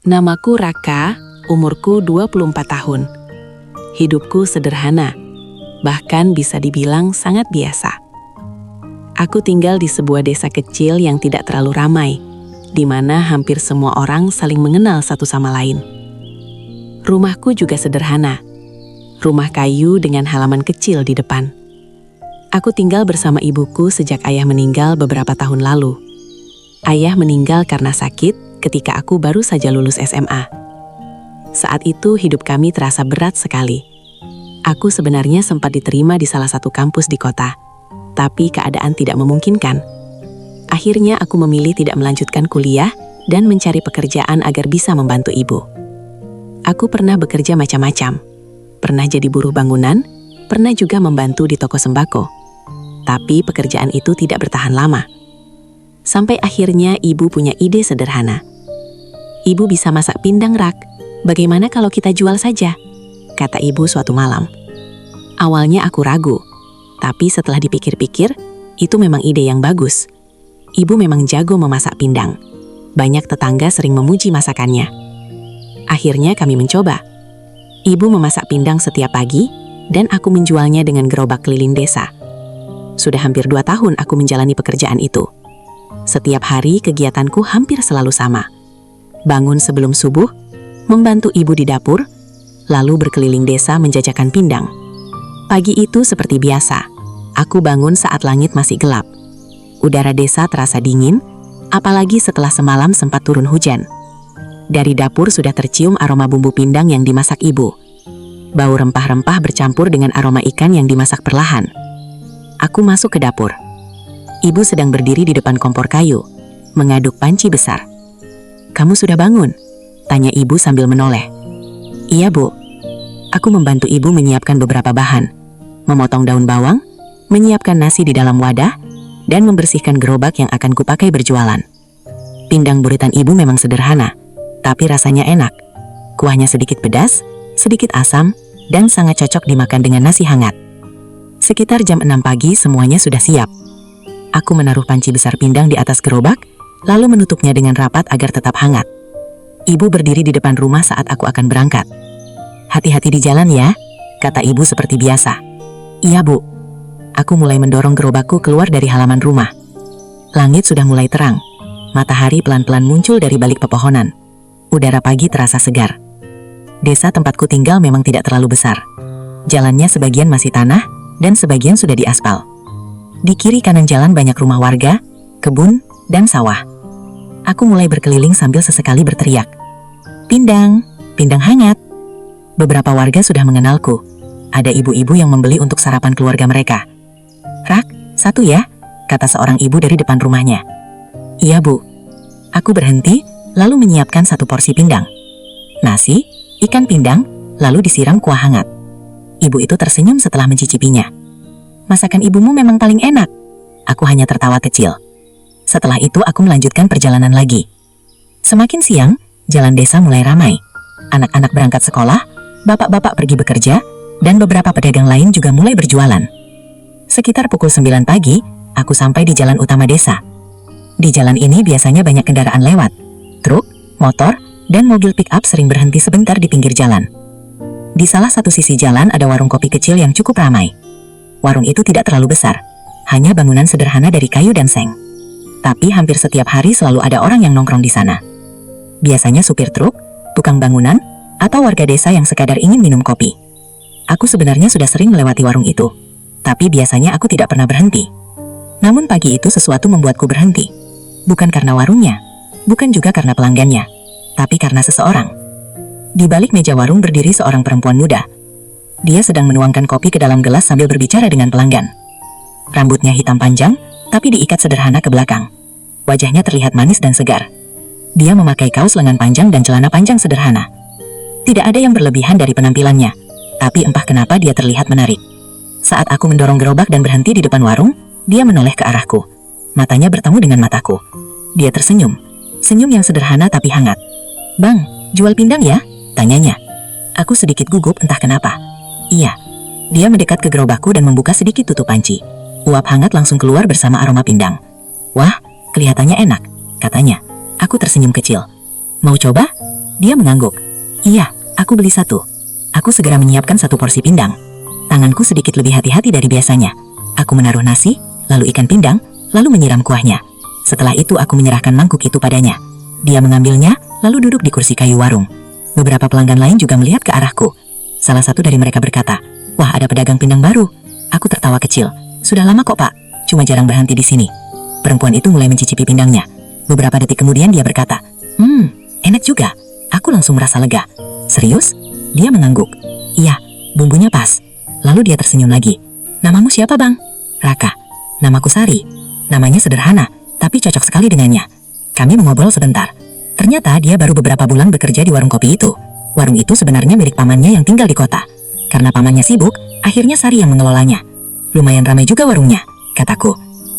Namaku Raka, umurku 24 tahun. Hidupku sederhana, bahkan bisa dibilang sangat biasa. Aku tinggal di sebuah desa kecil yang tidak terlalu ramai, di mana hampir semua orang saling mengenal satu sama lain. Rumahku juga sederhana, rumah kayu dengan halaman kecil di depan. Aku tinggal bersama ibuku sejak ayah meninggal beberapa tahun lalu. Ayah meninggal karena sakit ketika aku baru saja lulus SMA. Saat itu hidup kami terasa berat sekali. Aku sebenarnya sempat diterima di salah satu kampus di kota, tapi keadaan tidak memungkinkan. Akhirnya aku memilih tidak melanjutkan kuliah dan mencari pekerjaan agar bisa membantu ibu. Aku pernah bekerja macam-macam. Pernah jadi buruh bangunan, pernah juga membantu di toko sembako. Tapi pekerjaan itu tidak bertahan lama. Sampai akhirnya ibu punya ide sederhana. Ibu bisa masak pindang, Rak. Bagaimana kalau kita jual saja? Kata ibu suatu malam. Awalnya aku ragu, tapi setelah dipikir-pikir, itu memang ide yang bagus. Ibu memang jago memasak pindang. Banyak tetangga sering memuji masakannya. Akhirnya kami mencoba. Ibu memasak pindang setiap pagi, dan aku menjualnya dengan gerobak keliling desa. Sudah hampir 2 tahun aku menjalani pekerjaan itu. Setiap hari kegiatanku hampir selalu sama. Bangun sebelum subuh, membantu ibu di dapur, lalu berkeliling desa menjajakan pindang. Pagi itu seperti biasa, aku bangun saat langit masih gelap. Udara desa terasa dingin, apalagi setelah semalam sempat turun hujan. Dari dapur sudah tercium aroma bumbu pindang yang dimasak ibu. Bau rempah-rempah bercampur dengan aroma ikan yang dimasak perlahan. Aku masuk ke dapur. Ibu sedang berdiri di depan kompor kayu, mengaduk panci besar. "Kamu sudah bangun?" tanya ibu sambil menoleh. "Iya, Bu." Aku membantu ibu menyiapkan beberapa bahan, memotong daun bawang, menyiapkan nasi di dalam wadah, dan membersihkan gerobak yang akan kupakai berjualan. Pindang buritan ibu memang sederhana, tapi rasanya enak. Kuahnya sedikit pedas, sedikit asam, dan sangat cocok dimakan dengan nasi hangat. Sekitar jam 6 pagi semuanya sudah siap. Aku menaruh panci besar pindang di atas gerobak, lalu menutupnya dengan rapat agar tetap hangat. Ibu berdiri di depan rumah saat aku akan berangkat. "Hati-hati di jalan ya," kata ibu seperti biasa. "Iya, Bu." Aku mulai mendorong gerobakku keluar dari halaman rumah. Langit sudah mulai terang. Matahari pelan-pelan muncul dari balik pepohonan. Udara pagi terasa segar. Desa tempatku tinggal memang tidak terlalu besar. Jalannya sebagian masih tanah, dan sebagian sudah diaspal. Di kiri kanan jalan banyak rumah warga, kebun, dan sawah. Aku mulai berkeliling sambil sesekali berteriak, "Pindang, pindang hangat." Beberapa warga sudah mengenalku. Ada ibu-ibu yang membeli untuk sarapan keluarga mereka. "Rak, 1 ya," kata seorang ibu dari depan rumahnya. "Iya, Bu." Aku berhenti, lalu menyiapkan 1 porsi pindang. Nasi, ikan pindang, lalu disiram kuah hangat. Ibu itu tersenyum setelah mencicipinya. "Masakan ibumu memang paling enak." Aku hanya tertawa kecil. Setelah itu aku melanjutkan perjalanan lagi. Semakin siang, jalan desa mulai ramai. Anak-anak berangkat sekolah, bapak-bapak pergi bekerja, dan beberapa pedagang lain juga mulai berjualan. Sekitar pukul 9 pagi, aku sampai di jalan utama desa. Di jalan ini biasanya banyak kendaraan lewat. Truk, motor, dan mobil pick-up sering berhenti sebentar di pinggir jalan. Di salah satu sisi jalan ada warung kopi kecil yang cukup ramai. Warung itu tidak terlalu besar, hanya bangunan sederhana dari kayu dan seng. Tapi hampir setiap hari selalu ada orang yang nongkrong di sana. Biasanya supir truk, tukang bangunan, atau warga desa yang sekadar ingin minum kopi. Aku sebenarnya sudah sering melewati warung itu, tapi biasanya aku tidak pernah berhenti. Namun pagi itu sesuatu membuatku berhenti. Bukan karena warungnya, bukan juga karena pelanggannya, tapi karena seseorang. Di balik meja warung berdiri seorang perempuan muda. Dia sedang menuangkan kopi ke dalam gelas sambil berbicara dengan pelanggan. Rambutnya hitam panjang, tapi diikat sederhana ke belakang. Wajahnya terlihat manis dan segar. Dia memakai kaos lengan panjang dan celana panjang sederhana. Tidak ada yang berlebihan dari penampilannya, tapi entah kenapa dia terlihat menarik. Saat aku mendorong gerobak dan berhenti di depan warung, dia menoleh ke arahku. Matanya bertemu dengan mataku. Dia tersenyum. Senyum yang sederhana tapi hangat. "Bang, jual pindang ya?" tanyanya. Aku sedikit gugup entah kenapa. "Iya." Dia mendekat ke gerobakku dan membuka sedikit tutup panci. Uap hangat langsung keluar bersama aroma pindang. "Wah, kelihatannya enak," katanya. Aku tersenyum kecil. "Mau coba?" Dia mengangguk. Iya, aku beli satu. Aku segera menyiapkan satu porsi pindang. Tanganku sedikit lebih hati-hati dari biasanya. Aku menaruh nasi, lalu ikan pindang, lalu menyiram kuahnya. Setelah itu aku menyerahkan mangkuk itu padanya. Dia mengambilnya, lalu duduk di kursi kayu warung. Beberapa pelanggan lain juga melihat ke arahku. Salah satu dari mereka berkata, "Wah, ada pedagang pindang baru." Aku tertawa kecil. "Sudah lama kok, Pak. Cuma jarang berhenti di sini." Perempuan itu mulai mencicipi pindangnya. Beberapa detik kemudian dia berkata, enak juga." Aku langsung merasa lega. "Serius?" Dia mengangguk. "Iya, bumbunya pas." Lalu dia tersenyum lagi. "Namamu siapa, Bang?" "Raka." "Namaku Sari." Namanya sederhana, tapi cocok sekali dengannya. Kami mengobrol sebentar. Ternyata dia baru beberapa bulan bekerja di warung kopi itu. Warung itu sebenarnya milik pamannya yang tinggal di kota. Karena pamannya sibuk, akhirnya Sari yang mengelolanya. "Lumayan ramai juga warungnya," kataku.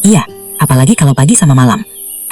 "Iya, apalagi kalau pagi sama malam."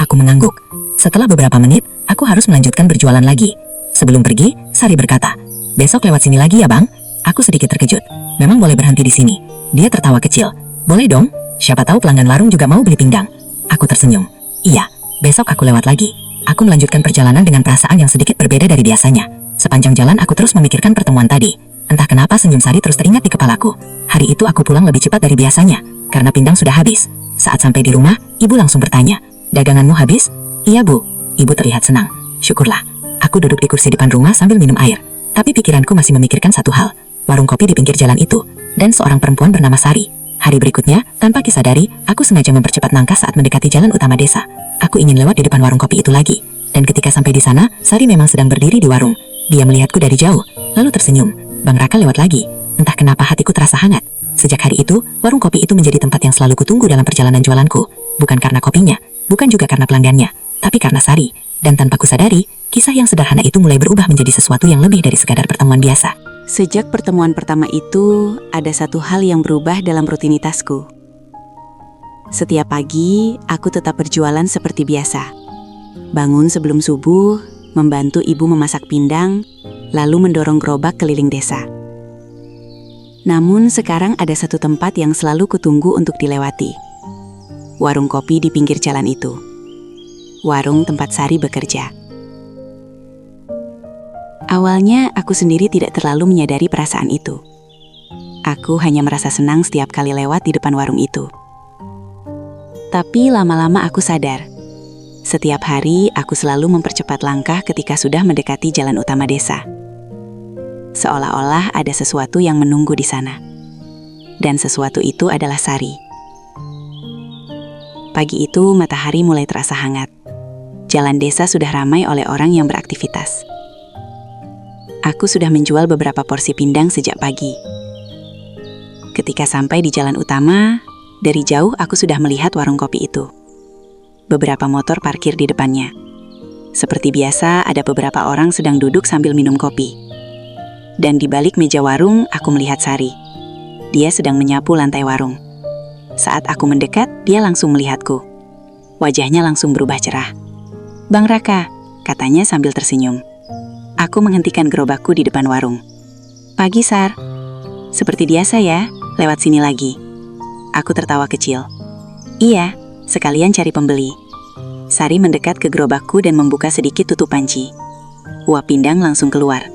Aku mengangguk. Setelah beberapa menit, aku harus melanjutkan berjualan lagi. Sebelum pergi, Sari berkata, "Besok lewat sini lagi ya, Bang." Aku sedikit terkejut. "Memang boleh berhenti di sini?" Dia tertawa kecil. "Boleh dong, siapa tahu pelanggan warung juga mau beli pindang." Aku tersenyum. "Iya, besok aku lewat lagi." Aku melanjutkan perjalanan dengan perasaan yang sedikit berbeda dari biasanya. Sepanjang jalan aku terus memikirkan pertemuan tadi. Entah kenapa senyum Sari terus teringat di kepalaku. Hari itu aku pulang lebih cepat dari biasanya, karena pindang sudah habis. Saat sampai di rumah, ibu langsung bertanya, "Daganganmu habis?" "Iya, Bu." Ibu terlihat senang. "Syukurlah." Aku duduk di kursi depan rumah sambil minum air. Tapi pikiranku masih memikirkan satu hal. Warung kopi di pinggir jalan itu, dan seorang perempuan bernama Sari. Hari berikutnya, tanpa disadari, aku sengaja mempercepat langkah saat mendekati jalan utama desa. Aku ingin lewat di depan warung kopi itu lagi. Dan ketika sampai di sana, Sari memang sedang berdiri di warung. Dia melihatku dari jauh, lalu tersenyum. "Bang Raka lewat lagi." Entah kenapa hatiku terasa hangat. Sejak hari itu, warung kopi itu menjadi tempat yang selalu kutunggu dalam perjalanan jualanku. Bukan karena kopinya, bukan juga karena pelanggannya, tapi karena Sari. Dan tanpa kusadari, kisah yang sederhana itu mulai berubah menjadi sesuatu yang lebih dari sekadar pertemuan biasa. Sejak pertemuan pertama itu, ada satu hal yang berubah dalam rutinitasku. Setiap pagi, aku tetap berjualan seperti biasa. Bangun sebelum subuh, membantu ibu memasak pindang, lalu mendorong gerobak keliling desa. Namun sekarang ada satu tempat yang selalu kutunggu untuk dilewati. Warung kopi di pinggir jalan itu. Warung tempat Sari bekerja. Awalnya aku sendiri tidak terlalu menyadari perasaan itu. Aku hanya merasa senang setiap kali lewat di depan warung itu. Tapi lama-lama aku sadar. Setiap hari aku selalu mempercepat langkah ketika sudah mendekati jalan utama desa. Seolah-olah ada sesuatu yang menunggu di sana. Dan sesuatu itu adalah Sari. Pagi itu matahari mulai terasa hangat. Jalan desa sudah ramai oleh orang yang beraktivitas. Aku sudah menjual beberapa porsi pindang sejak pagi. Ketika sampai di jalan utama, dari jauh aku sudah melihat warung kopi itu. Beberapa motor parkir di depannya. Seperti biasa, ada beberapa orang sedang duduk sambil minum kopi. Dan di balik meja warung, aku melihat Sari. Dia sedang menyapu lantai warung. Saat aku mendekat, dia langsung melihatku. Wajahnya langsung berubah cerah. "Bang Raka," katanya sambil tersenyum. Aku menghentikan gerobakku di depan warung. "Pagi, Sar. Seperti biasa ya, lewat sini lagi." Aku tertawa kecil. "Iya, sekalian cari pembeli." Sari mendekat ke gerobakku dan membuka sedikit tutup panci. Uap pindang langsung keluar.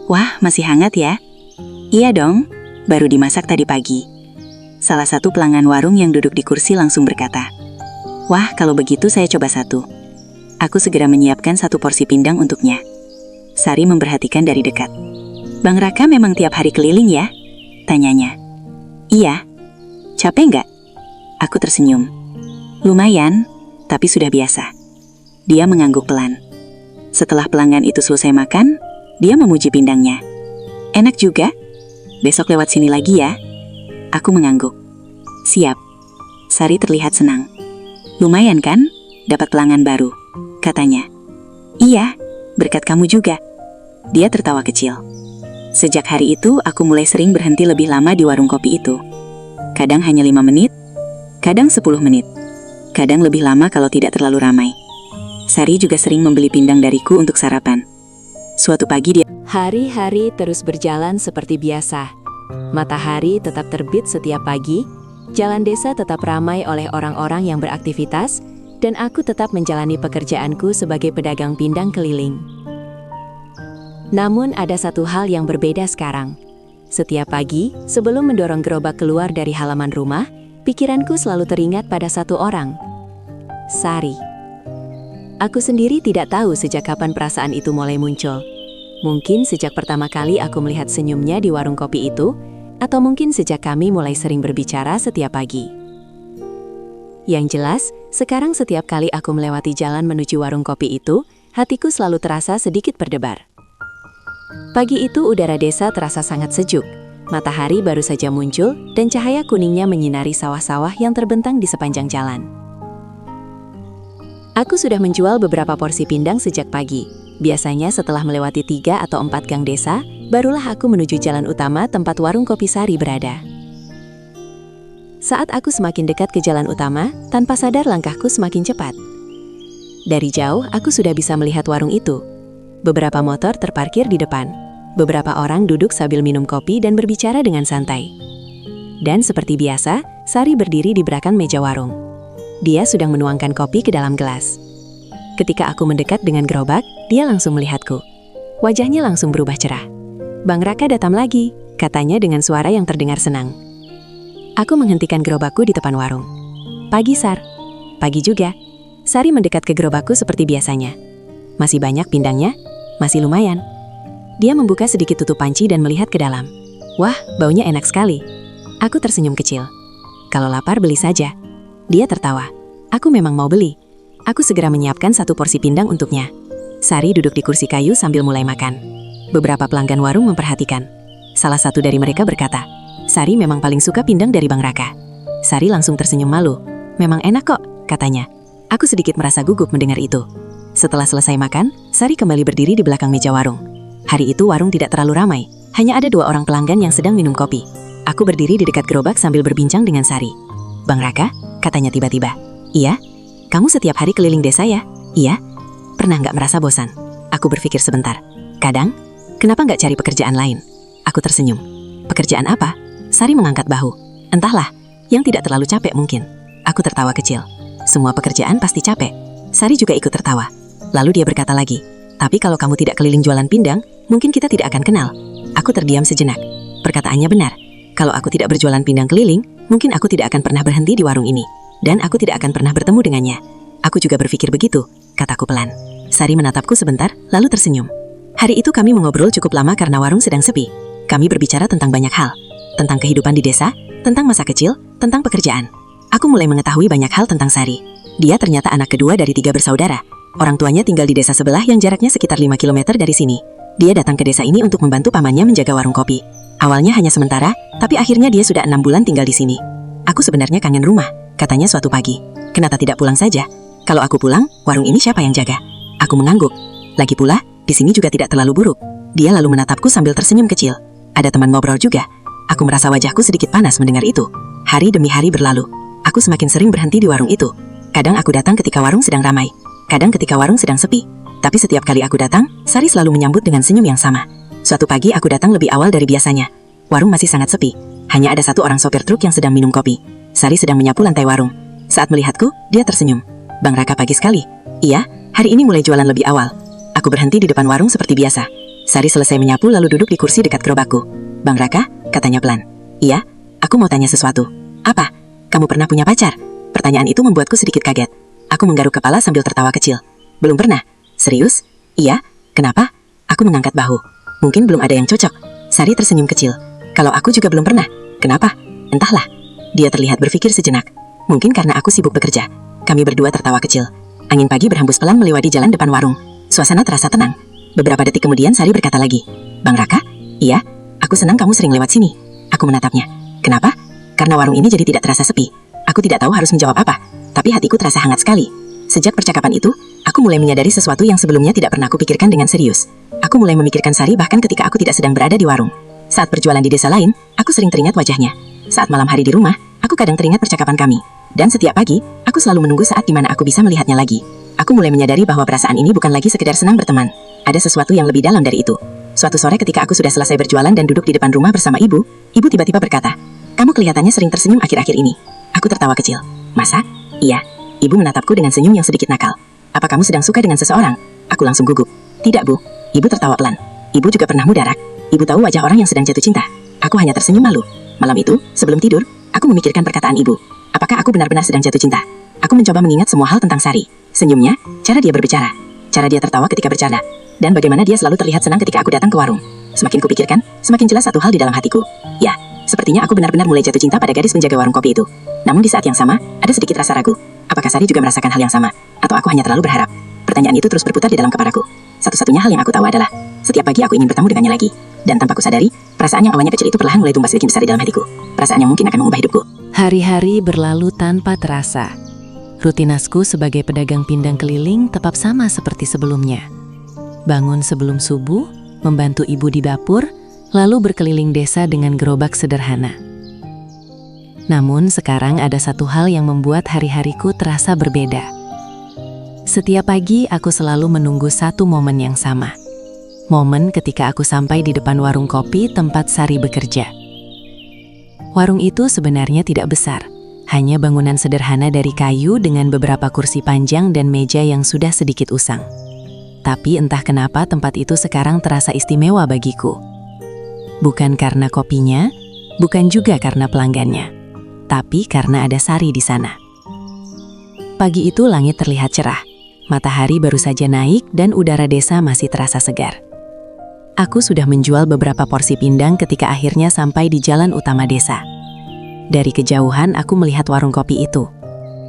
"Wah, masih hangat ya?" "Iya dong, baru dimasak tadi pagi." Salah satu pelanggan warung yang duduk di kursi langsung berkata, "Wah, kalau begitu saya coba satu." Aku segera menyiapkan satu porsi pindang untuknya. Sari memperhatikan dari dekat. "Bang Raka memang tiap hari keliling ya?" tanyanya. "Iya." "Capek nggak?" Aku tersenyum. "Lumayan, tapi sudah biasa." Dia mengangguk pelan. Setelah pelanggan itu selesai makan, dia memuji pindangnya. "Enak juga? Besok lewat sini lagi ya." Aku mengangguk. "Siap." Sari terlihat senang. "Lumayan kan? Dapat pelanggan baru," katanya. "Iya, berkat kamu juga." Dia tertawa kecil. Sejak hari itu, aku mulai sering berhenti lebih lama di warung kopi itu. Kadang hanya 5 menit, kadang 10 menit, kadang lebih lama kalau tidak terlalu ramai. Sari juga sering membeli pindang dariku untuk sarapan. Suatu pagi dia... Hari-hari terus berjalan seperti biasa. Matahari tetap terbit setiap pagi, jalan desa tetap ramai oleh orang-orang yang beraktivitas, dan aku tetap menjalani pekerjaanku sebagai pedagang pindang keliling. Namun ada satu hal yang berbeda sekarang. Setiap pagi, sebelum mendorong gerobak keluar dari halaman rumah, pikiranku selalu teringat pada satu orang. Sari. Aku sendiri tidak tahu sejak kapan perasaan itu mulai muncul. Mungkin sejak pertama kali aku melihat senyumnya di warung kopi itu, atau mungkin sejak kami mulai sering berbicara setiap pagi. Yang jelas, sekarang setiap kali aku melewati jalan menuju warung kopi itu, hatiku selalu terasa sedikit berdebar. Pagi itu udara desa terasa sangat sejuk. Matahari baru saja muncul dan cahaya kuningnya menyinari sawah-sawah yang terbentang di sepanjang jalan. Aku sudah menjual beberapa porsi pindang sejak pagi. Biasanya setelah melewati 3 atau 4 gang desa, barulah aku menuju jalan utama tempat warung kopi Sari berada. Saat aku semakin dekat ke jalan utama, tanpa sadar langkahku semakin cepat. Dari jauh, aku sudah bisa melihat warung itu. Beberapa motor terparkir di depan. Beberapa orang duduk sambil minum kopi dan berbicara dengan santai. Dan seperti biasa, Sari berdiri di belakang meja warung. Dia sedang menuangkan kopi ke dalam gelas. Ketika aku mendekat dengan gerobak, dia langsung melihatku. Wajahnya langsung berubah cerah. "Bang Raka datang lagi," katanya dengan suara yang terdengar senang. Aku menghentikan gerobakku di depan warung. "Pagi, Sar." "Pagi juga." Sari mendekat ke gerobakku seperti biasanya. "Masih banyak pindangnya?" "Masih lumayan." Dia membuka sedikit tutup panci dan melihat ke dalam. "Wah, baunya enak sekali." Aku tersenyum kecil. "Kalau lapar beli saja." Dia tertawa. "Aku memang mau beli." Aku segera menyiapkan 1 porsi pindang untuknya. Sari duduk di kursi kayu sambil mulai makan. Beberapa pelanggan warung memperhatikan. Salah satu dari mereka berkata, "Sari memang paling suka pindang dari Bang Raka." Sari langsung tersenyum malu. "Memang enak kok," katanya. Aku sedikit merasa gugup mendengar itu. Setelah selesai makan, Sari kembali berdiri di belakang meja warung. Hari itu warung tidak terlalu ramai, hanya ada 2 orang pelanggan yang sedang minum kopi. Aku berdiri di dekat gerobak sambil berbincang dengan Sari. "Bang Raka?" katanya tiba-tiba. "Iya." "Kamu setiap hari keliling desa ya?" "Iya." "Pernah nggak merasa bosan?" Aku berpikir sebentar. "Kadang." "Kenapa nggak cari pekerjaan lain?" Aku tersenyum. "Pekerjaan apa?" Sari mengangkat bahu. "Entahlah, yang tidak terlalu capek mungkin." Aku tertawa kecil. "Semua pekerjaan pasti capek." Sari juga ikut tertawa. Lalu dia berkata lagi, "Tapi kalau kamu tidak keliling jualan pindang, mungkin kita tidak akan kenal." Aku terdiam sejenak. Perkataannya benar. Kalau aku tidak berjualan pindang keliling, mungkin aku tidak akan pernah berhenti di warung ini. Dan aku tidak akan pernah bertemu dengannya. "Aku juga berpikir begitu," kataku pelan. Sari menatapku sebentar, lalu tersenyum. Hari itu kami mengobrol cukup lama karena warung sedang sepi. Kami berbicara tentang banyak hal. Tentang kehidupan di desa, tentang masa kecil, tentang pekerjaan. Aku mulai mengetahui banyak hal tentang Sari. Dia ternyata anak kedua dari 3 bersaudara. Orang tuanya tinggal di desa sebelah yang jaraknya sekitar 5 km dari sini. Dia datang ke desa ini untuk membantu pamannya menjaga warung kopi. Awalnya hanya sementara, tapi akhirnya dia sudah 6 bulan tinggal di sini. "Aku sebenarnya kangen rumah," katanya suatu pagi. "Kenapa tidak pulang saja? Kalau aku pulang, warung ini siapa yang jaga?" Aku mengangguk. Lagi pula, di sini juga tidak terlalu buruk. Dia lalu menatapku sambil tersenyum kecil. Ada teman ngobrol juga. Aku merasa wajahku sedikit panas mendengar itu. Hari demi hari berlalu. Aku semakin sering berhenti di warung itu. Kadang aku datang ketika warung sedang ramai. Kadang ketika warung sedang sepi. Tapi setiap kali aku datang, Sari selalu menyambut dengan senyum yang sama. Suatu pagi aku datang lebih awal dari biasanya. Warung masih sangat sepi. Hanya ada 1 orang sopir truk yang sedang minum kopi. Sari sedang menyapu lantai warung. Saat melihatku, dia tersenyum. "Bang Raka pagi sekali." "Iya, hari ini mulai jualan lebih awal." Aku berhenti di depan warung seperti biasa. Sari selesai menyapu lalu duduk di kursi dekat gerobakku. "Bang Raka?" katanya pelan. "Iya, aku mau tanya sesuatu." "Apa?" "Kamu pernah punya pacar?" Pertanyaan itu membuatku sedikit kaget. Aku menggaruk kepala sambil tertawa kecil. "Belum pernah." "Serius?" "Iya." "Kenapa?" Aku mengangkat bahu. "Mungkin belum ada yang cocok." Sari tersenyum kecil. "Kalau aku juga belum pernah." "Kenapa?" "Entahlah." Dia terlihat berpikir sejenak. "Mungkin karena aku sibuk bekerja." Kami berdua tertawa kecil. Angin pagi berhembus pelan melewati jalan depan warung. Suasana terasa tenang. Beberapa detik kemudian Sari berkata lagi, "Bang Raka?" "Iya, aku senang kamu sering lewat sini." Aku menatapnya. "Kenapa?" "Karena warung ini jadi tidak terasa sepi." Aku tidak tahu harus menjawab apa, tapi hatiku terasa hangat sekali. Sejak percakapan itu, aku mulai menyadari sesuatu yang sebelumnya tidak pernah aku pikirkan dengan serius. Aku mulai memikirkan Sari bahkan ketika aku tidak sedang berada di warung. Saat berjualan di desa lain, aku sering teringat wajahnya. Saat malam hari di rumah, aku kadang teringat percakapan kami. Dan setiap pagi, aku selalu menunggu saat di mana aku bisa melihatnya lagi. Aku mulai menyadari bahwa perasaan ini bukan lagi sekedar senang berteman. Ada sesuatu yang lebih dalam dari itu. Suatu sore ketika aku sudah selesai berjualan dan duduk di depan rumah bersama ibu tiba-tiba berkata, "Kamu kelihatannya sering tersenyum akhir-akhir ini." Aku tertawa kecil. "Masa?" "Iya." Ibu menatapku dengan senyum yang sedikit nakal. "Apa kamu sedang suka dengan seseorang?" Aku langsung gugup. "Tidak, Bu." Ibu tertawa pelan. Ibu juga pernah muda, Rak. Ibu tahu wajah orang yang sedang jatuh cinta. Aku hanya tersenyum malu. Malam itu, sebelum tidur, aku memikirkan perkataan ibu. Apakah aku benar-benar sedang jatuh cinta? Aku mencoba mengingat semua hal tentang Sari. Senyumnya, cara dia berbicara, cara dia tertawa ketika bercanda, dan bagaimana dia selalu terlihat senang ketika aku datang ke warung. Semakin kupikirkan, semakin jelas satu hal di dalam hatiku. Ya, sepertinya aku benar-benar mulai jatuh cinta pada gadis penjaga warung kopi itu. Namun di saat yang sama, ada sedikit rasa ragu. Apakah Sari juga merasakan hal yang sama? Atau aku hanya terlalu berharap? Pertanyaan itu terus berputar di dalam kepalaku. Satu-satunya hal yang aku tahu adalah, setiap pagi aku ingin bertemu dengannya lagi. Dan tanpa kusadari, perasaan yang awalnya kecil itu perlahan mulai tumbuh sedikit besar di dalam hatiku. Perasaan yang mungkin akan mengubah hidupku. Hari-hari berlalu tanpa terasa. Rutinitasku sebagai pedagang pindang keliling tetap sama seperti sebelumnya. Bangun sebelum subuh, membantu ibu di dapur, lalu berkeliling desa dengan gerobak sederhana. Namun sekarang ada satu hal yang membuat hari-hariku terasa berbeda. Setiap pagi aku selalu menunggu satu momen yang sama. Momen ketika aku sampai di depan warung kopi tempat Sari bekerja. Warung itu sebenarnya tidak besar, hanya bangunan sederhana dari kayu dengan beberapa kursi panjang dan meja yang sudah sedikit usang. Tapi entah kenapa tempat itu sekarang terasa istimewa bagiku. Bukan karena kopinya, bukan juga karena pelanggannya, tapi karena ada Sari di sana. Pagi itu langit terlihat cerah, matahari baru saja naik dan udara desa masih terasa segar. Aku sudah menjual beberapa porsi pindang ketika akhirnya sampai di jalan utama desa. Dari kejauhan aku melihat warung kopi itu.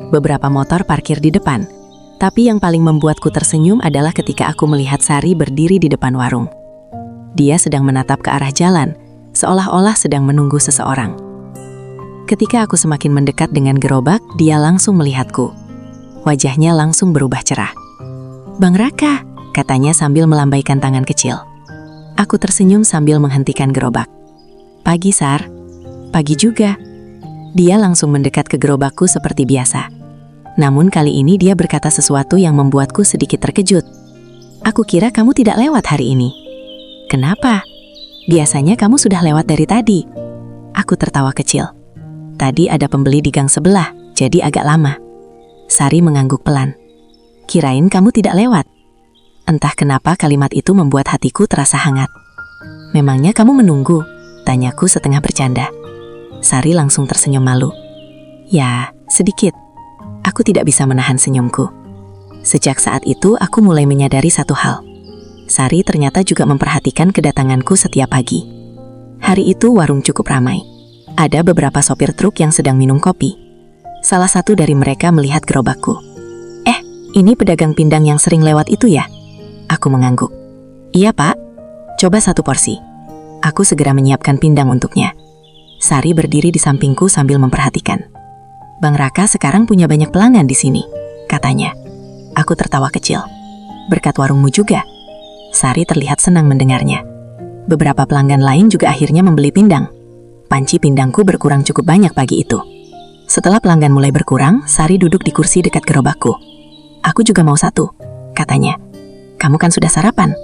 Beberapa motor parkir di depan, tapi yang paling membuatku tersenyum adalah ketika aku melihat Sari berdiri di depan warung. Dia sedang menatap ke arah jalan, seolah-olah sedang menunggu seseorang. Ketika aku semakin mendekat dengan gerobak, dia langsung melihatku. Wajahnya langsung berubah cerah. "Bang Raka," katanya sambil melambaikan tangan kecil. Aku tersenyum sambil menghentikan gerobak. "Pagi, Sar." "Pagi juga." Dia langsung mendekat ke gerobakku seperti biasa. Namun kali ini dia berkata sesuatu yang membuatku sedikit terkejut. "Aku kira kamu tidak lewat hari ini." "Kenapa? Biasanya kamu sudah lewat dari tadi." Aku tertawa kecil. "Tadi ada pembeli di gang sebelah, jadi agak lama." Sari mengangguk pelan. "Kirain kamu tidak lewat." Entah kenapa kalimat itu membuat hatiku terasa hangat. "Memangnya kamu menunggu?" tanyaku setengah bercanda. Sari langsung tersenyum malu. "Ya, sedikit." Aku tidak bisa menahan senyumku. Sejak saat itu aku mulai menyadari satu hal. Sari ternyata juga memperhatikan kedatanganku setiap pagi. Hari itu warung cukup ramai. Ada beberapa sopir truk yang sedang minum kopi. Salah satu dari mereka melihat gerobakku. Ini pedagang pindang yang sering lewat itu ya?" Aku mengangguk. "Iya, Pak. Coba satu porsi." Aku segera menyiapkan pindang untuknya. Sari berdiri di sampingku sambil memperhatikan. "Bang Raka sekarang punya banyak pelanggan di sini," katanya. Aku tertawa kecil. "Berkat warungmu juga." Sari terlihat senang mendengarnya. Beberapa pelanggan lain juga akhirnya membeli pindang. Panci pindangku berkurang cukup banyak pagi itu. Setelah pelanggan mulai berkurang, Sari duduk di kursi dekat gerobakku. "Aku juga mau satu," katanya. "Kamu kan sudah sarapan,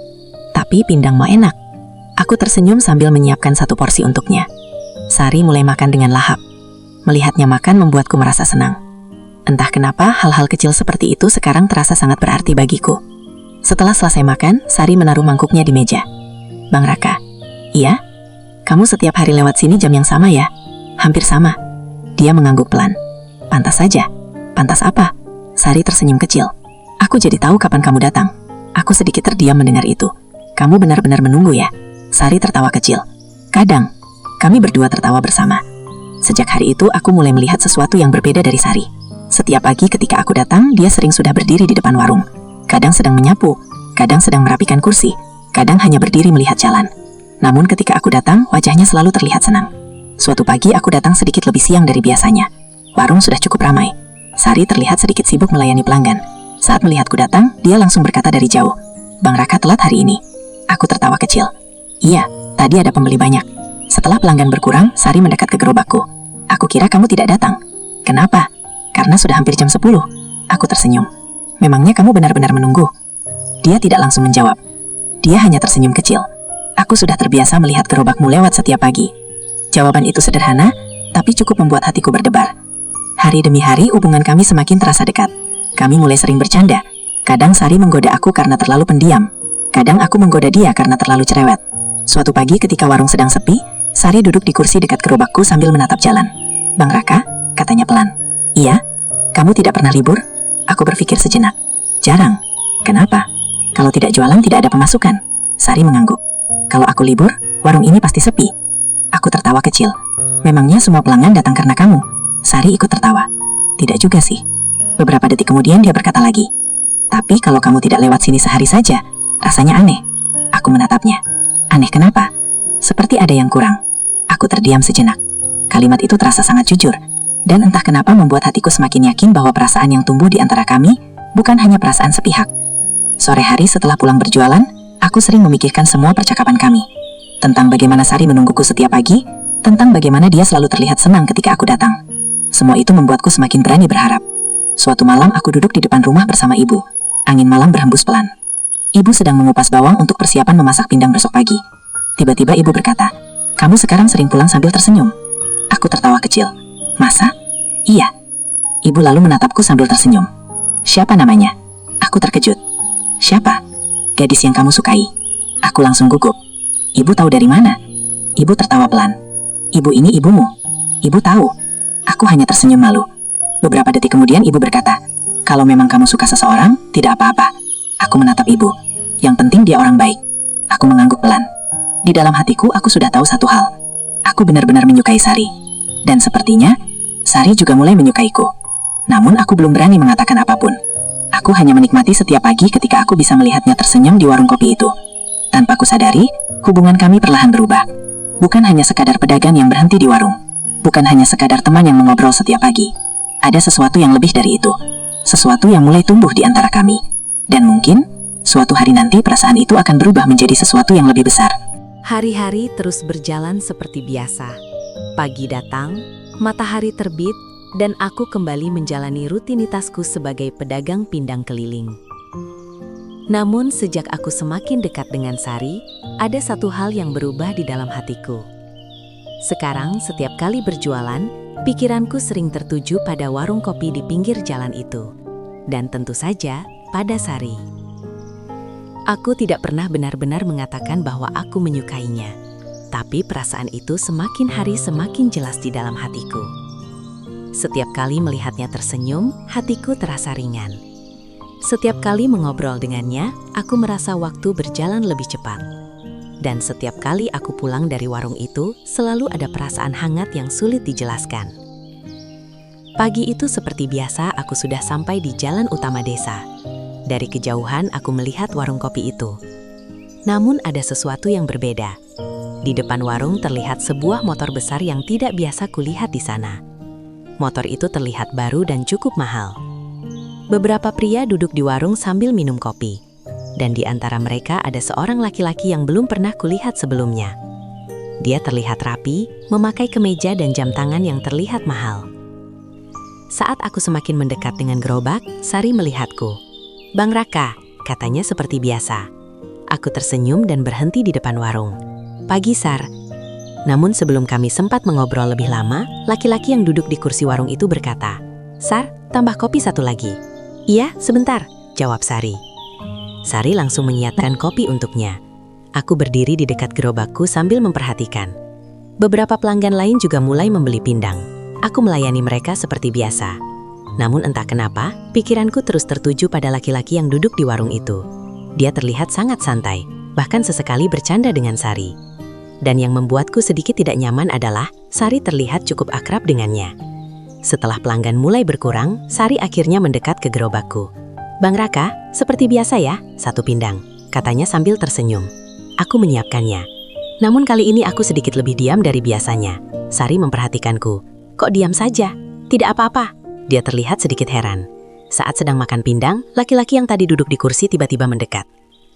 tapi pindang mau enak." Aku tersenyum sambil menyiapkan satu porsi untuknya. Sari mulai makan dengan lahap. Melihatnya makan membuatku merasa senang. Entah kenapa hal-hal kecil seperti itu sekarang terasa sangat berarti bagiku. Setelah selesai makan, Sari menaruh mangkuknya di meja. "Bang Raka." "Iya? Kamu setiap hari lewat sini jam yang sama ya?" "Hampir sama." Dia mengangguk pelan. "Pantas saja." "Pantas apa?" Sari tersenyum kecil. "Aku jadi tahu kapan kamu datang." Aku sedikit terdiam mendengar itu. "Kamu benar-benar menunggu ya?" Sari tertawa kecil. "Kadang." Kami berdua tertawa bersama. Sejak hari itu aku mulai melihat sesuatu yang berbeda dari Sari. Setiap pagi ketika aku datang, dia sering sudah berdiri di depan warung. Kadang sedang menyapu, kadang sedang merapikan kursi, kadang hanya berdiri melihat jalan. Namun ketika aku datang, wajahnya selalu terlihat senang. Suatu pagi aku datang sedikit lebih siang dari biasanya. Warung sudah cukup ramai. Sari terlihat sedikit sibuk melayani pelanggan. Saat melihatku datang, dia langsung berkata dari jauh, "Bang Raka telat hari ini." Aku tertawa kecil. "Iya, tadi ada pembeli banyak." Setelah pelanggan berkurang, Sari mendekat ke gerobakku. "Aku kira kamu tidak datang." "Kenapa?" "Karena sudah hampir jam 10. Aku tersenyum. "Memangnya kamu benar-benar menunggu?" Dia tidak langsung menjawab. Dia hanya tersenyum kecil. "Aku sudah terbiasa melihat gerobakmu lewat setiap pagi." Jawaban itu sederhana, tapi cukup membuat hatiku berdebar. Hari demi hari hubungan kami semakin terasa dekat. Kami mulai sering bercanda. Kadang Sari menggoda aku karena terlalu pendiam. Kadang aku menggoda dia karena terlalu cerewet. Suatu pagi ketika warung sedang sepi, Sari duduk di kursi dekat gerobakku sambil menatap jalan. "Bang Raka," katanya pelan. "Iya? Kamu tidak pernah libur?" Aku berpikir sejenak. "Jarang." "Kenapa?" "Kalau tidak jualan tidak ada pemasukan." Sari mengangguk. "Kalau aku libur, warung ini pasti sepi." Aku tertawa kecil. "Memangnya semua pelanggan datang karena kamu?" Sari ikut tertawa. "Tidak juga sih." Beberapa detik kemudian dia berkata lagi, "Tapi kalau kamu tidak lewat sini sehari saja, rasanya aneh." Aku menatapnya. "Aneh kenapa?" "Seperti ada yang kurang." Aku terdiam sejenak. Kalimat itu terasa sangat jujur, dan entah kenapa membuat hatiku semakin yakin bahwa perasaan yang tumbuh di antara kami bukan hanya perasaan sepihak. Sore hari setelah pulang berjualan, aku sering memikirkan semua percakapan kami. Tentang bagaimana Sari menungguku setiap pagi, tentang bagaimana dia selalu terlihat senang ketika aku datang. Semua itu membuatku semakin berani berharap. Suatu malam aku duduk di depan rumah bersama ibu. Angin malam berhembus pelan. Ibu sedang mengupas bawang untuk persiapan memasak pindang besok pagi. Tiba-tiba ibu berkata, "Kamu sekarang sering pulang sambil tersenyum." Aku tertawa kecil. "Masa?" "Iya." Ibu lalu menatapku sambil tersenyum. "Siapa namanya?" Aku terkejut. "Siapa?" "Gadis yang kamu sukai." Aku langsung gugup. "Ibu tahu dari mana?" Ibu tertawa pelan. "Ibu ini ibumu." Ibu tahu. Aku hanya tersenyum malu. Beberapa detik kemudian ibu berkata, "Kalau memang kamu suka seseorang, tidak apa-apa." Aku menatap ibu. "Yang penting dia orang baik." Aku mengangguk pelan. Di dalam hatiku aku sudah tahu satu hal. Aku benar-benar menyukai Sari. Dan sepertinya, Sari juga mulai menyukaiku. Namun aku belum berani mengatakan apapun. Aku hanya menikmati setiap pagi ketika aku bisa melihatnya tersenyum di warung kopi itu. Tanpa kusadari, hubungan kami perlahan berubah. Bukan hanya sekadar pedagang yang berhenti di warung. Bukan hanya sekadar teman yang mengobrol setiap pagi. Ada sesuatu yang lebih dari itu. Sesuatu yang mulai tumbuh di antara kami. Dan mungkin, suatu hari nanti perasaan itu akan berubah menjadi sesuatu yang lebih besar. Hari-hari terus berjalan seperti biasa. Pagi datang, matahari terbit, dan aku kembali menjalani rutinitasku sebagai pedagang pindang keliling. Namun sejak aku semakin dekat dengan Sari, ada satu hal yang berubah di dalam hatiku. Sekarang setiap kali berjualan, pikiranku sering tertuju pada warung kopi di pinggir jalan itu. Dan tentu saja, pada Sari. Aku tidak pernah benar-benar mengatakan bahwa aku menyukainya. Tapi perasaan itu semakin hari semakin jelas di dalam hatiku. Setiap kali melihatnya tersenyum, hatiku terasa ringan. Setiap kali mengobrol dengannya, aku merasa waktu berjalan lebih cepat. Dan setiap kali aku pulang dari warung itu, selalu ada perasaan hangat yang sulit dijelaskan. Pagi itu seperti biasa aku sudah sampai di jalan utama desa. Dari kejauhan aku melihat warung kopi itu. Namun ada sesuatu yang berbeda. Di depan warung terlihat sebuah motor besar yang tidak biasa kulihat di sana. Motor itu terlihat baru dan cukup mahal. Beberapa pria duduk di warung sambil minum kopi. Dan di antara mereka ada seorang laki-laki yang belum pernah kulihat sebelumnya. Dia terlihat rapi, memakai kemeja dan jam tangan yang terlihat mahal. Saat aku semakin mendekat dengan gerobak, Sari melihatku. "Bang Raka," katanya seperti biasa. Aku tersenyum dan berhenti di depan warung. "Pagi, Sar." Namun sebelum kami sempat mengobrol lebih lama, laki-laki yang duduk di kursi warung itu berkata, "Sar, tambah kopi satu lagi." "Iya, sebentar," jawab Sari. Sari langsung menyiapkan kopi untuknya. Aku berdiri di dekat gerobakku sambil memperhatikan. Beberapa pelanggan lain juga mulai membeli pindang. Aku melayani mereka seperti biasa. Namun entah kenapa, pikiranku terus tertuju pada laki-laki yang duduk di warung itu. Dia terlihat sangat santai, bahkan sesekali bercanda dengan Sari. Dan yang membuatku sedikit tidak nyaman adalah, Sari terlihat cukup akrab dengannya. Setelah pelanggan mulai berkurang, Sari akhirnya mendekat ke gerobakku. "Bang Raka, seperti biasa ya, satu pindang," katanya sambil tersenyum. Aku menyiapkannya. Namun kali ini aku sedikit lebih diam dari biasanya. Sari memperhatikanku. "Kok diam saja? Tidak apa-apa." Dia terlihat sedikit heran. Saat sedang makan pindang, laki-laki yang tadi duduk di kursi tiba-tiba mendekat.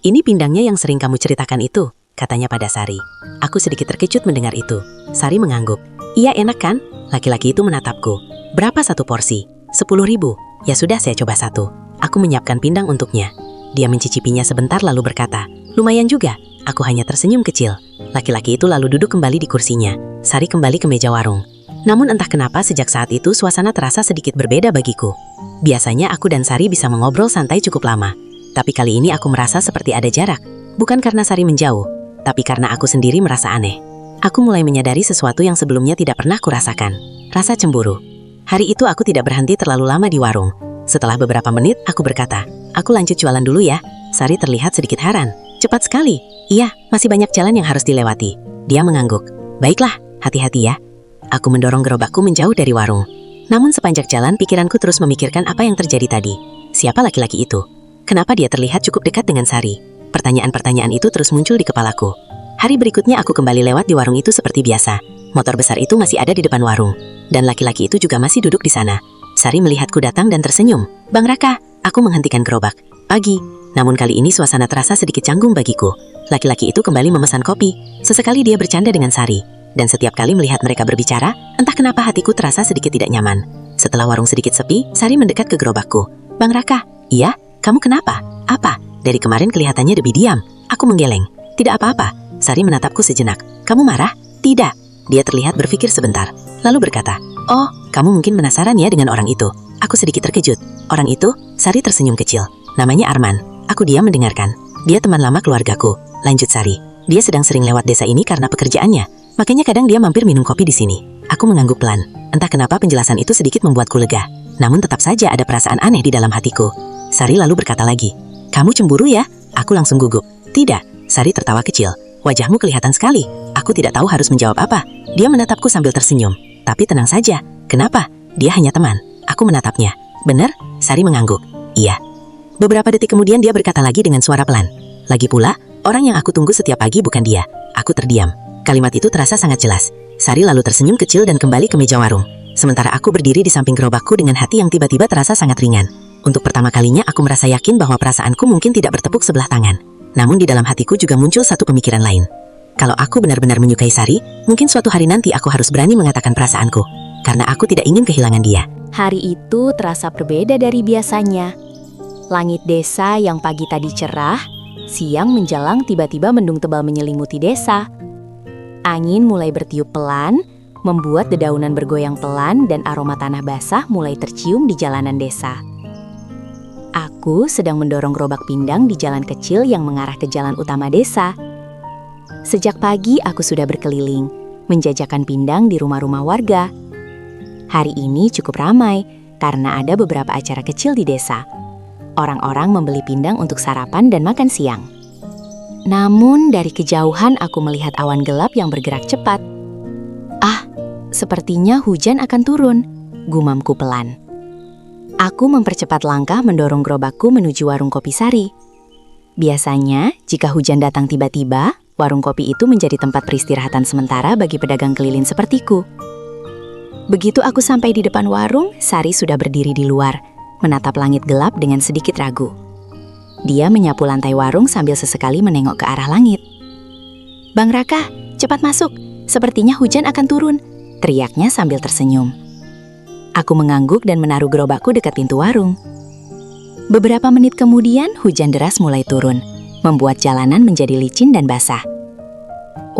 "Ini pindangnya yang sering kamu ceritakan itu," katanya pada Sari. Aku sedikit terkejut mendengar itu. Sari mengangguk. "Iya, enak kan?" Laki-laki itu menatapku. "Berapa satu porsi?" 10.000. "Ya sudah, saya coba satu." Aku menyiapkan pindang untuknya. Dia mencicipinya sebentar lalu berkata, "Lumayan juga." Aku hanya tersenyum kecil. Laki-laki itu lalu duduk kembali di kursinya. Sari kembali ke meja warung. Namun entah kenapa sejak saat itu suasana terasa sedikit berbeda bagiku. Biasanya aku dan Sari bisa mengobrol santai cukup lama. Tapi kali ini aku merasa seperti ada jarak. Bukan karena Sari menjauh, tapi karena aku sendiri merasa aneh. Aku mulai menyadari sesuatu yang sebelumnya tidak pernah kurasakan. Rasa cemburu. Hari itu aku tidak berhenti terlalu lama di warung. Setelah beberapa menit, aku berkata, "Aku lanjut jualan dulu ya." Sari terlihat sedikit heran. "Cepat sekali." "Iya, masih banyak jalan yang harus dilewati." Dia mengangguk. "Baiklah, hati-hati ya." Aku mendorong gerobakku menjauh dari warung. Namun sepanjang jalan, pikiranku terus memikirkan apa yang terjadi tadi. Siapa laki-laki itu? Kenapa dia terlihat cukup dekat dengan Sari? Pertanyaan-pertanyaan itu terus muncul di kepalaku. Hari berikutnya aku kembali lewat di warung itu seperti biasa. Motor besar itu masih ada di depan warung. Dan laki-laki itu juga masih duduk di sana. Sari melihatku datang dan tersenyum. "Bang Raka," aku menghentikan gerobak. "Pagi." Namun kali ini suasana terasa sedikit canggung bagiku. Laki-laki itu kembali memesan kopi. Sesekali dia bercanda dengan Sari. Dan setiap kali melihat mereka berbicara, entah kenapa hatiku terasa sedikit tidak nyaman. Setelah warung sedikit sepi, Sari mendekat ke gerobakku. "Bang Raka." "Iya? Kamu kenapa?" "Apa? Dari kemarin kelihatannya lebih diam." Aku menggeleng. "Tidak apa-apa." Sari menatapku sejenak. "Kamu marah?" "Tidak." Dia terlihat berpikir sebentar, lalu berkata, "Oh, kamu mungkin penasaran ya dengan orang itu." Aku sedikit terkejut. "Orang itu?" Sari tersenyum kecil. "Namanya Arman." Aku diam mendengarkan. "Dia teman lama keluargaku," lanjut Sari. "Dia sedang sering lewat desa ini karena pekerjaannya. Makanya kadang dia mampir minum kopi di sini." Aku mengangguk pelan. Entah kenapa penjelasan itu sedikit membuatku lega. Namun tetap saja ada perasaan aneh di dalam hatiku. Sari lalu berkata lagi, "Kamu cemburu ya?" Aku langsung gugup. "Tidak." Sari tertawa kecil. "Wajahmu kelihatan sekali." Aku tidak tahu harus menjawab apa. Dia menatapku sambil tersenyum. "Tapi tenang saja." "Kenapa?" "Dia hanya teman." Aku menatapnya. "Benar?" Sari mengangguk. "Iya." Beberapa detik kemudian dia berkata lagi dengan suara pelan. "Lagi pula, orang yang aku tunggu setiap pagi bukan dia." Aku terdiam. Kalimat itu terasa sangat jelas. Sari lalu tersenyum kecil dan kembali ke meja warung. Sementara aku berdiri di samping gerobakku dengan hati yang tiba-tiba terasa sangat ringan. Untuk pertama kalinya aku merasa yakin bahwa perasaanku mungkin tidak bertepuk sebelah tangan. Namun di dalam hatiku juga muncul satu pemikiran lain. Kalau aku benar-benar menyukai Sari, mungkin suatu hari nanti aku harus berani mengatakan perasaanku. Karena aku tidak ingin kehilangan dia. Hari itu terasa berbeda dari biasanya. Langit desa yang pagi tadi cerah, siang menjelang tiba-tiba mendung tebal menyelimuti desa. Angin mulai bertiup pelan, membuat dedaunan bergoyang pelan dan aroma tanah basah mulai tercium di jalanan desa. Aku sedang mendorong gerobak pindang di jalan kecil yang mengarah ke jalan utama desa. Sejak pagi aku sudah berkeliling, menjajakan pindang di rumah-rumah warga. Hari ini cukup ramai karena ada beberapa acara kecil di desa. Orang-orang membeli pindang untuk sarapan dan makan siang. Namun dari kejauhan aku melihat awan gelap yang bergerak cepat. "Ah, sepertinya hujan akan turun," gumamku pelan. Aku mempercepat langkah mendorong gerobakku menuju warung kopi Sari. Biasanya, jika hujan datang tiba-tiba, warung kopi itu menjadi tempat peristirahatan sementara bagi pedagang keliling sepertiku. Begitu aku sampai di depan warung, Sari sudah berdiri di luar, menatap langit gelap dengan sedikit ragu. Dia menyapu lantai warung sambil sesekali menengok ke arah langit. "Bang Raka, cepat masuk. Sepertinya hujan akan turun," teriaknya sambil tersenyum. Aku mengangguk dan menaruh gerobakku dekat pintu warung. Beberapa menit kemudian, hujan deras mulai turun, membuat jalanan menjadi licin dan basah.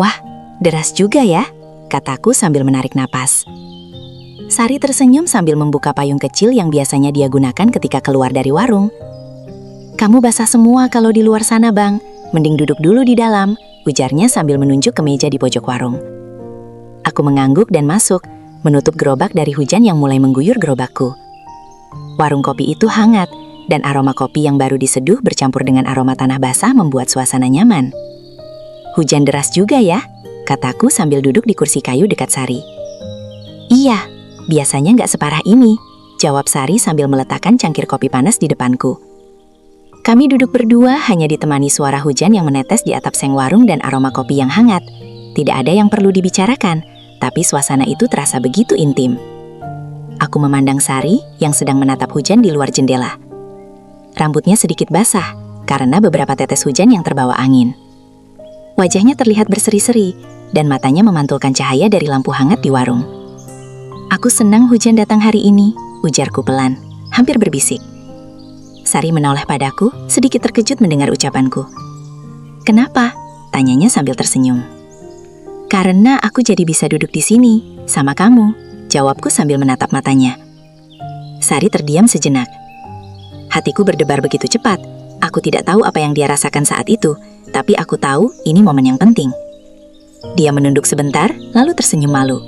"Wah, deras juga ya," kataku sambil menarik napas. Sari tersenyum sambil membuka payung kecil yang biasanya dia gunakan ketika keluar dari warung. "Kamu basah semua kalau di luar sana, Bang. Mending duduk dulu di dalam," ujarnya sambil menunjuk ke meja di pojok warung. Aku mengangguk dan masuk, menutup gerobak dari hujan yang mulai mengguyur gerobakku. Warung kopi itu hangat, dan aroma kopi yang baru diseduh bercampur dengan aroma tanah basah membuat suasana nyaman. "Hujan deras juga ya," kataku sambil duduk di kursi kayu dekat Sari. "Iya, biasanya nggak separah ini," jawab Sari sambil meletakkan cangkir kopi panas di depanku. Kami duduk berdua hanya ditemani suara hujan yang menetes di atap seng warung dan aroma kopi yang hangat. Tidak ada yang perlu dibicarakan, tapi suasana itu terasa begitu intim. Aku memandang Sari yang sedang menatap hujan di luar jendela. Rambutnya sedikit basah karena beberapa tetes hujan yang terbawa angin. Wajahnya terlihat berseri-seri dan matanya memantulkan cahaya dari lampu hangat di warung. "Aku senang hujan datang hari ini," ujarku pelan, hampir berbisik. Sari menoleh padaku, sedikit terkejut mendengar ucapanku. "Kenapa?" tanyanya sambil tersenyum. "Karena aku jadi bisa duduk di sini, sama kamu," jawabku sambil menatap matanya. Sari terdiam sejenak. Hatiku berdebar begitu cepat, Aku tidak tahu apa yang dia rasakan saat itu, tapi aku tahu ini momen yang penting. Dia menunduk sebentar, lalu tersenyum malu.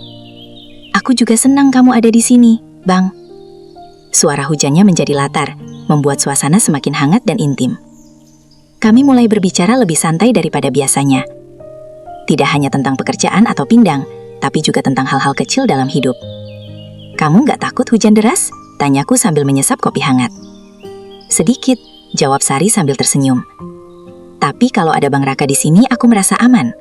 Aku juga senang kamu ada di sini, Bang. Suara hujannya menjadi latar, membuat suasana semakin hangat dan intim. Kami mulai berbicara lebih santai daripada biasanya. Tidak hanya tentang pekerjaan atau pindang, tapi juga tentang hal-hal kecil dalam hidup. Kamu nggak takut hujan deras? Tanyaku sambil menyesap kopi hangat. Sedikit, jawab Sari sambil tersenyum. Tapi kalau ada Bang Raka di sini, aku merasa aman.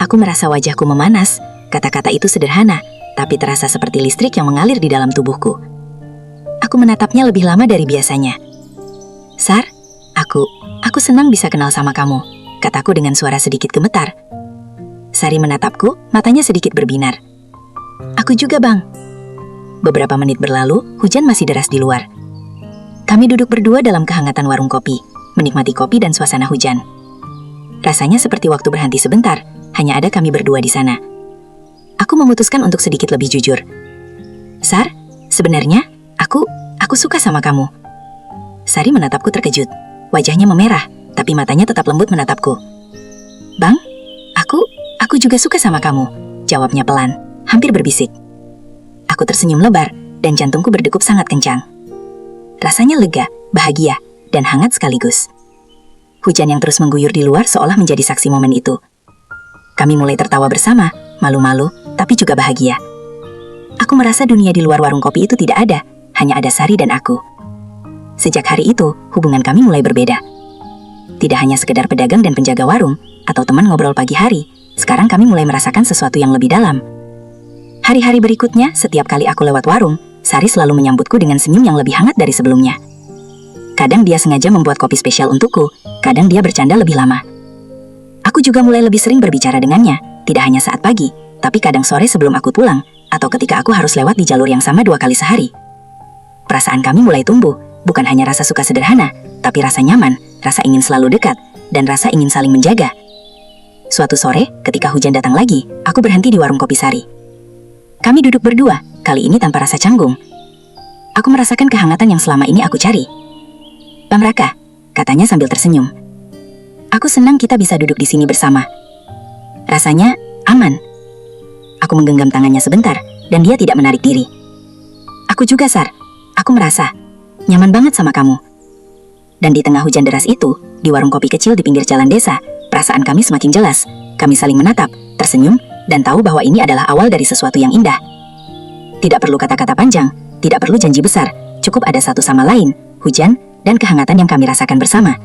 Aku merasa wajahku memanas. Kata-kata itu sederhana, tapi terasa seperti listrik yang mengalir di dalam tubuhku. Aku menatapnya lebih lama dari biasanya. Sar, aku senang bisa kenal sama kamu, kataku dengan suara sedikit gemetar. Sari menatapku, matanya sedikit berbinar. Aku juga, Bang. Beberapa menit berlalu, hujan masih deras di luar. Kami duduk berdua dalam kehangatan warung kopi, menikmati kopi dan suasana hujan. Rasanya seperti waktu berhenti sebentar, hanya ada kami berdua di sana. Aku memutuskan untuk sedikit lebih jujur. Sar, sebenarnya aku suka sama kamu. Sari menatapku terkejut. Wajahnya memerah, tapi matanya tetap lembut menatapku. Bang, aku juga suka sama kamu, jawabnya pelan, hampir berbisik. Aku tersenyum lebar, dan jantungku berdegup sangat kencang. Rasanya lega, bahagia, dan hangat sekaligus. Hujan yang terus mengguyur di luar seolah menjadi saksi momen itu. Kami mulai tertawa bersama, malu-malu, tapi juga bahagia. Aku merasa dunia di luar warung kopi itu tidak ada, hanya ada Sari dan aku. Sejak hari itu, hubungan kami mulai berbeda. Tidak hanya sekedar pedagang dan penjaga warung, atau teman ngobrol pagi hari, sekarang kami mulai merasakan sesuatu yang lebih dalam. Hari-hari berikutnya, setiap kali aku lewat warung, Sari selalu menyambutku dengan senyum yang lebih hangat dari sebelumnya. Kadang dia sengaja membuat kopi spesial untukku, kadang dia bercanda lebih lama. Aku juga mulai lebih sering berbicara dengannya, tidak hanya saat pagi, tapi kadang sore sebelum aku pulang, atau ketika aku harus lewat di jalur yang sama 2 kali sehari. Perasaan kami mulai tumbuh, bukan hanya rasa suka sederhana, tapi rasa nyaman, rasa ingin selalu dekat, dan rasa ingin saling menjaga. Suatu sore, ketika hujan datang lagi, aku berhenti di warung kopi Sari. Kami duduk berdua, kali ini tanpa rasa canggung. Aku merasakan kehangatan yang selama ini aku cari. Bang Raka, katanya sambil tersenyum. Aku senang kita bisa duduk di sini bersama. Rasanya aman. Aku menggenggam tangannya sebentar, dan dia tidak menarik diri. Aku juga, Sar. Aku merasa nyaman banget sama kamu. Dan di tengah hujan deras itu, di warung kopi kecil di pinggir jalan desa, perasaan kami semakin jelas. Kami saling menatap, tersenyum, dan tahu bahwa ini adalah awal dari sesuatu yang indah. Tidak perlu kata-kata panjang, tidak perlu janji besar, cukup ada satu sama lain, hujan, dan kehangatan yang kami rasakan bersama.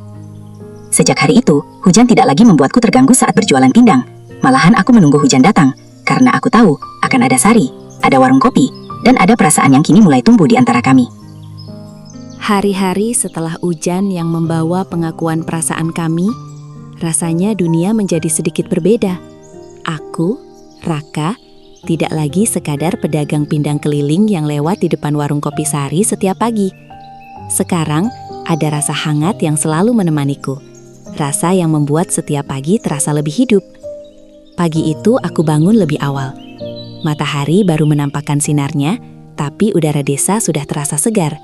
Sejak hari itu, hujan tidak lagi membuatku terganggu saat berjualan pindang. Malahan aku menunggu hujan datang, karena aku tahu akan ada Sari, ada warung kopi, dan ada perasaan yang kini mulai tumbuh di antara kami. Hari-hari setelah hujan yang membawa pengakuan perasaan kami, rasanya dunia menjadi sedikit berbeda. Aku, Raka, tidak lagi sekadar pedagang pindang keliling yang lewat di depan warung kopi Sari setiap pagi. Sekarang, ada rasa hangat yang selalu menemaniku. Rasa yang membuat setiap pagi terasa lebih hidup. Pagi itu aku bangun lebih awal. Matahari baru menampakkan sinarnya, tapi udara desa sudah terasa segar.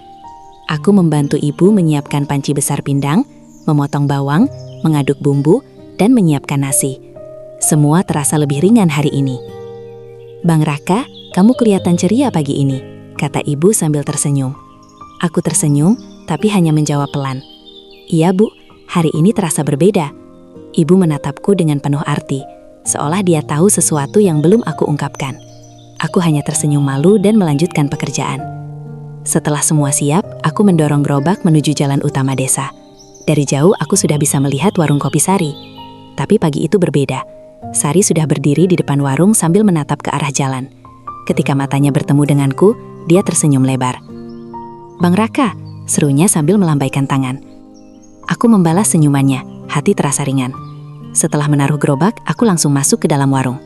Aku membantu ibu menyiapkan panci besar pindang, memotong bawang, mengaduk bumbu, dan menyiapkan nasi. Semua terasa lebih ringan hari ini. Bang Raka, kamu kelihatan ceria pagi ini, kata ibu sambil tersenyum. Aku tersenyum, tapi hanya menjawab pelan. Iya, Bu, hari ini terasa berbeda. Ibu menatapku dengan penuh arti, seolah dia tahu sesuatu yang belum aku ungkapkan. Aku hanya tersenyum malu dan melanjutkan pekerjaan. Setelah semua siap, aku mendorong gerobak menuju jalan utama desa. Dari jauh aku sudah bisa melihat warung kopi Sari. Tapi pagi itu berbeda. Sari sudah berdiri di depan warung sambil menatap ke arah jalan. Ketika matanya bertemu denganku, dia tersenyum lebar. Bang Raka, serunya sambil melambaikan tangan. Aku membalas senyumannya, hati terasa ringan. Setelah menaruh gerobak, aku langsung masuk ke dalam warung.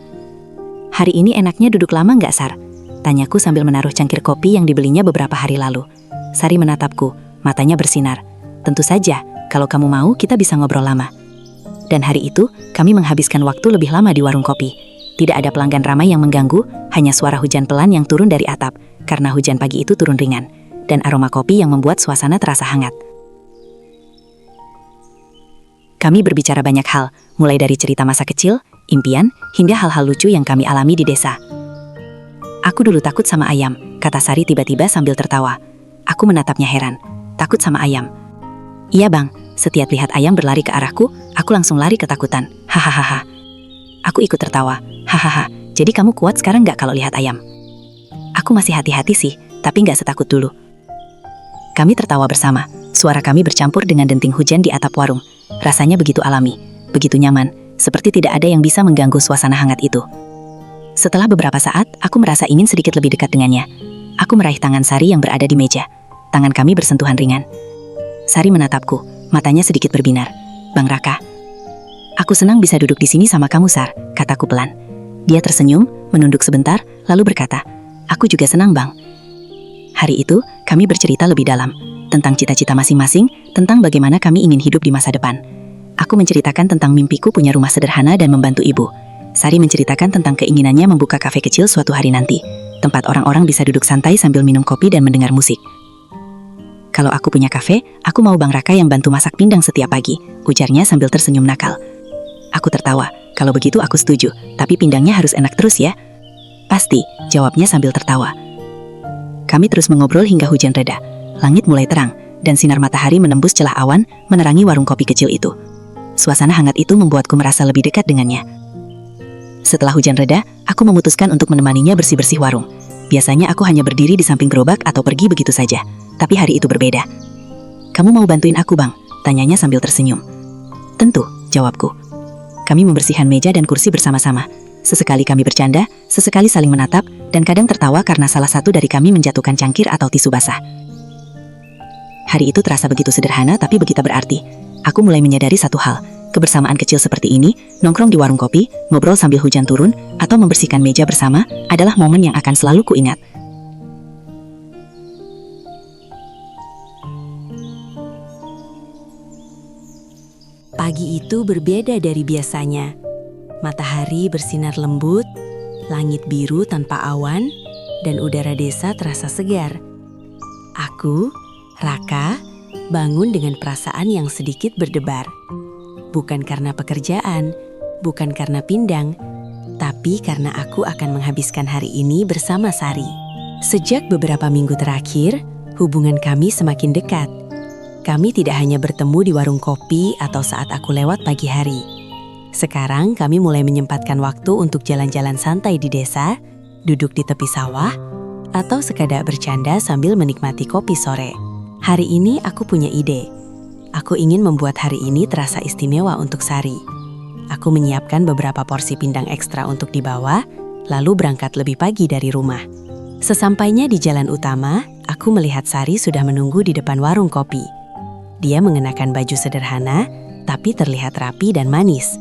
Hari ini enaknya duduk lama nggak, Sar? Tanyaku sambil menaruh cangkir kopi yang dibelinya beberapa hari lalu. Sari menatapku, matanya bersinar. Tentu saja, kalau kamu mau kita bisa ngobrol lama. Dan hari itu, kami menghabiskan waktu lebih lama di warung kopi. Tidak ada pelanggan ramai yang mengganggu, hanya suara hujan pelan yang turun dari atap, karena hujan pagi itu turun ringan, dan aroma kopi yang membuat suasana terasa hangat. Kami berbicara banyak hal, mulai dari cerita masa kecil, impian, hingga hal-hal lucu yang kami alami di desa. Aku dulu takut sama ayam, kata Sari tiba-tiba sambil tertawa. Aku menatapnya heran. Takut sama ayam? Iya bang, setiap lihat ayam berlari ke arahku, aku langsung lari ketakutan. Hahaha. Aku ikut tertawa. Hahaha, jadi kamu kuat sekarang nggak kalau lihat ayam? Aku masih hati-hati sih, tapi nggak setakut dulu. Kami tertawa bersama, suara kami bercampur dengan denting hujan di atap warung. Rasanya begitu alami, begitu nyaman, seperti tidak ada yang bisa mengganggu suasana hangat itu. Setelah beberapa saat, aku merasa ingin sedikit lebih dekat dengannya. Aku meraih tangan Sari yang berada di meja. Tangan kami bersentuhan ringan. Sari menatapku, matanya sedikit berbinar. Bang Raka, aku senang bisa duduk di sini sama kamu, Sar, kataku pelan. Dia tersenyum, menunduk sebentar, lalu berkata, aku juga senang, Bang. Hari itu, kami bercerita lebih dalam, tentang cita-cita masing-masing, tentang bagaimana kami ingin hidup di masa depan. Aku menceritakan tentang mimpiku punya rumah sederhana dan membantu ibu. Sari menceritakan tentang keinginannya membuka kafe kecil suatu hari nanti, tempat orang-orang bisa duduk santai sambil minum kopi dan mendengar musik. Kalau aku punya kafe, aku mau Bang Raka yang bantu masak pindang setiap pagi, ujarnya sambil tersenyum nakal. Aku tertawa, kalau begitu aku setuju, tapi pindangnya harus enak terus ya. Pasti, jawabnya sambil tertawa. Kami terus mengobrol hingga hujan reda. Langit mulai terang, dan sinar matahari menembus celah awan, menerangi warung kopi kecil itu. Suasana hangat itu membuatku merasa lebih dekat dengannya. Setelah hujan reda, aku memutuskan untuk menemaninya bersih-bersih warung. Biasanya aku hanya berdiri di samping gerobak atau pergi begitu saja. Tapi hari itu berbeda. Kamu mau bantuin aku, Bang? Tanyanya sambil tersenyum. Tentu, jawabku. Kami membersihkan meja dan kursi bersama-sama. Sesekali kami bercanda, sesekali saling menatap, dan kadang tertawa karena salah satu dari kami menjatuhkan cangkir atau tisu basah. Hari itu terasa begitu sederhana tapi begitu berarti. Aku mulai menyadari satu hal, kebersamaan kecil seperti ini, nongkrong di warung kopi, ngobrol sambil hujan turun, atau membersihkan meja bersama, adalah momen yang akan selalu kuingat. Pagi itu berbeda dari biasanya. Matahari bersinar lembut, langit biru tanpa awan, dan udara desa terasa segar. Aku, Raka, bangun dengan perasaan yang sedikit berdebar. Bukan karena pekerjaan, bukan karena pindang, tapi karena aku akan menghabiskan hari ini bersama Sari. Sejak beberapa minggu terakhir, hubungan kami semakin dekat. Kami tidak hanya bertemu di warung kopi atau saat aku lewat pagi hari. Sekarang kami mulai menyempatkan waktu untuk jalan-jalan santai di desa, duduk di tepi sawah, atau sekadar bercanda sambil menikmati kopi sore. Hari ini aku punya ide. Aku ingin membuat hari ini terasa istimewa untuk Sari. Aku menyiapkan beberapa porsi pindang ekstra untuk dibawa, lalu berangkat lebih pagi dari rumah. Sesampainya di jalan utama, aku melihat Sari sudah menunggu di depan warung kopi. Dia mengenakan baju sederhana, tapi terlihat rapi dan manis.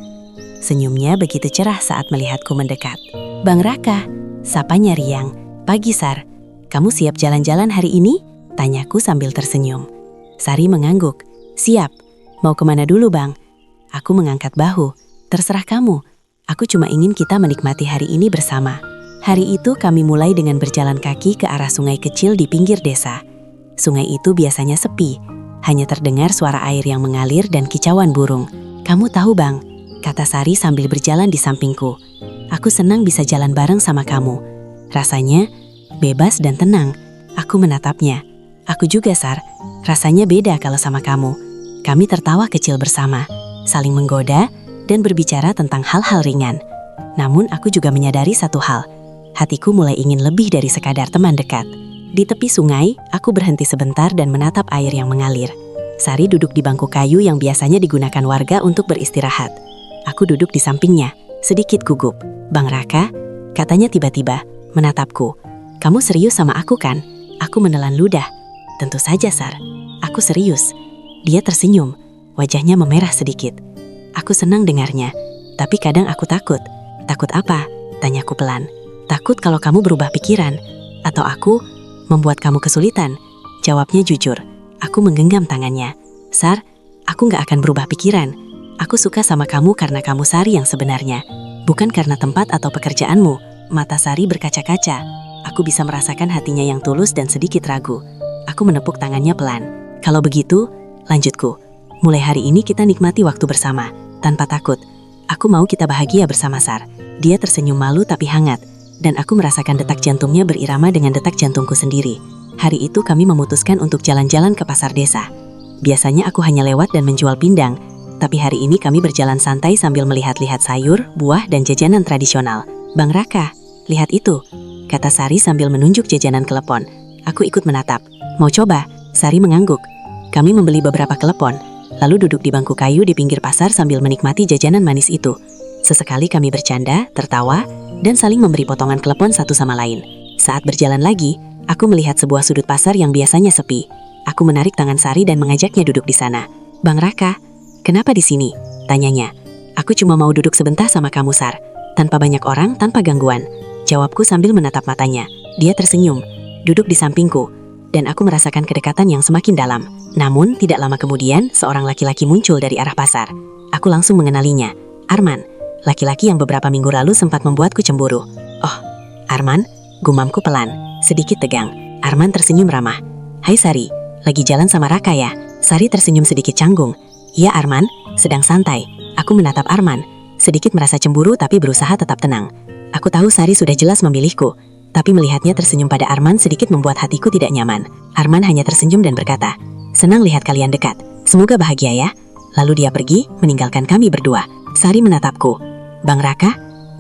Senyumnya begitu cerah saat melihatku mendekat. Bang Raka, sapanya riang. Pagi, Sar. Kamu siap jalan-jalan hari ini? Tanyaku sambil tersenyum. Sari mengangguk. Siap. Mau kemana dulu, Bang? Aku mengangkat bahu. Terserah kamu. Aku cuma ingin kita menikmati hari ini bersama. Hari itu kami mulai dengan berjalan kaki ke arah sungai kecil di pinggir desa. Sungai itu biasanya sepi. Hanya terdengar suara air yang mengalir dan kicauan burung. Kamu tahu, Bang, kata Sari sambil berjalan di sampingku. Aku senang bisa jalan bareng sama kamu. Rasanya bebas dan tenang. Aku menatapnya. Aku juga, Sar. Rasanya beda kalau sama kamu. Kami tertawa kecil bersama, saling menggoda, dan berbicara tentang hal-hal ringan. Namun aku juga menyadari satu hal. Hatiku mulai ingin lebih dari sekadar teman dekat. Di tepi sungai, aku berhenti sebentar dan menatap air yang mengalir. Sari duduk di bangku kayu yang biasanya digunakan warga untuk beristirahat. Aku duduk di sampingnya, sedikit gugup. Bang Raka, katanya tiba-tiba, menatapku. Kamu serius sama aku kan? Aku menelan ludah. Tentu saja, Sar. Aku serius. Dia tersenyum, wajahnya memerah sedikit. Aku senang dengarnya, tapi kadang aku takut. Takut apa? Tanyaku pelan. Takut kalau kamu berubah pikiran, atau aku membuat kamu kesulitan. Jawabnya jujur. Aku menggenggam tangannya. Sar, aku gak akan berubah pikiran. Aku suka sama kamu karena kamu Sari yang sebenarnya. Bukan karena tempat atau pekerjaanmu. Mata Sari berkaca-kaca. Aku bisa merasakan hatinya yang tulus dan sedikit ragu. Aku menepuk tangannya pelan. Kalau begitu, lanjutku. Mulai hari ini kita nikmati waktu bersama, tanpa takut. Aku mau kita bahagia bersama, Sar. Dia tersenyum malu tapi hangat, dan aku merasakan detak jantungnya berirama dengan detak jantungku sendiri. Hari itu kami memutuskan untuk jalan-jalan ke pasar desa. Biasanya aku hanya lewat dan menjual pindang, tapi hari ini kami berjalan santai sambil melihat-lihat sayur, buah, dan jajanan tradisional. Bang Raka, lihat itu, kata Sari sambil menunjuk jajanan kelepon. Aku ikut menatap. Mau coba? Sari mengangguk. Kami membeli beberapa kelepon, lalu duduk di bangku kayu di pinggir pasar sambil menikmati jajanan manis itu. Sesekali kami bercanda, tertawa, dan saling memberi potongan kelepon satu sama lain. Saat berjalan lagi, aku melihat sebuah sudut pasar yang biasanya sepi. Aku menarik tangan Sari dan mengajaknya duduk di sana. Bang Raka, kenapa di sini? Tanyanya. Aku cuma mau duduk sebentar sama kamu, Sar. Tanpa banyak orang, tanpa gangguan. Jawabku sambil menatap matanya. Dia tersenyum, duduk di sampingku, dan aku merasakan kedekatan yang semakin dalam. Namun, tidak lama kemudian, seorang laki-laki muncul dari arah pasar. Aku langsung mengenalinya. Arman, laki-laki yang beberapa minggu lalu sempat membuatku cemburu. Oh, Arman, gumamku pelan, sedikit tegang. Arman tersenyum ramah. Hai Sari, lagi jalan sama Raka ya? Sari tersenyum sedikit canggung. Iya Arman, sedang santai. Aku menatap Arman, sedikit merasa cemburu tapi berusaha tetap tenang. Aku tahu Sari sudah jelas memilihku, tapi melihatnya tersenyum pada Arman sedikit membuat hatiku tidak nyaman. Arman hanya tersenyum dan berkata, senang lihat kalian dekat, semoga bahagia ya. Lalu dia pergi, meninggalkan kami berdua. Sari menatapku. Bang Raka,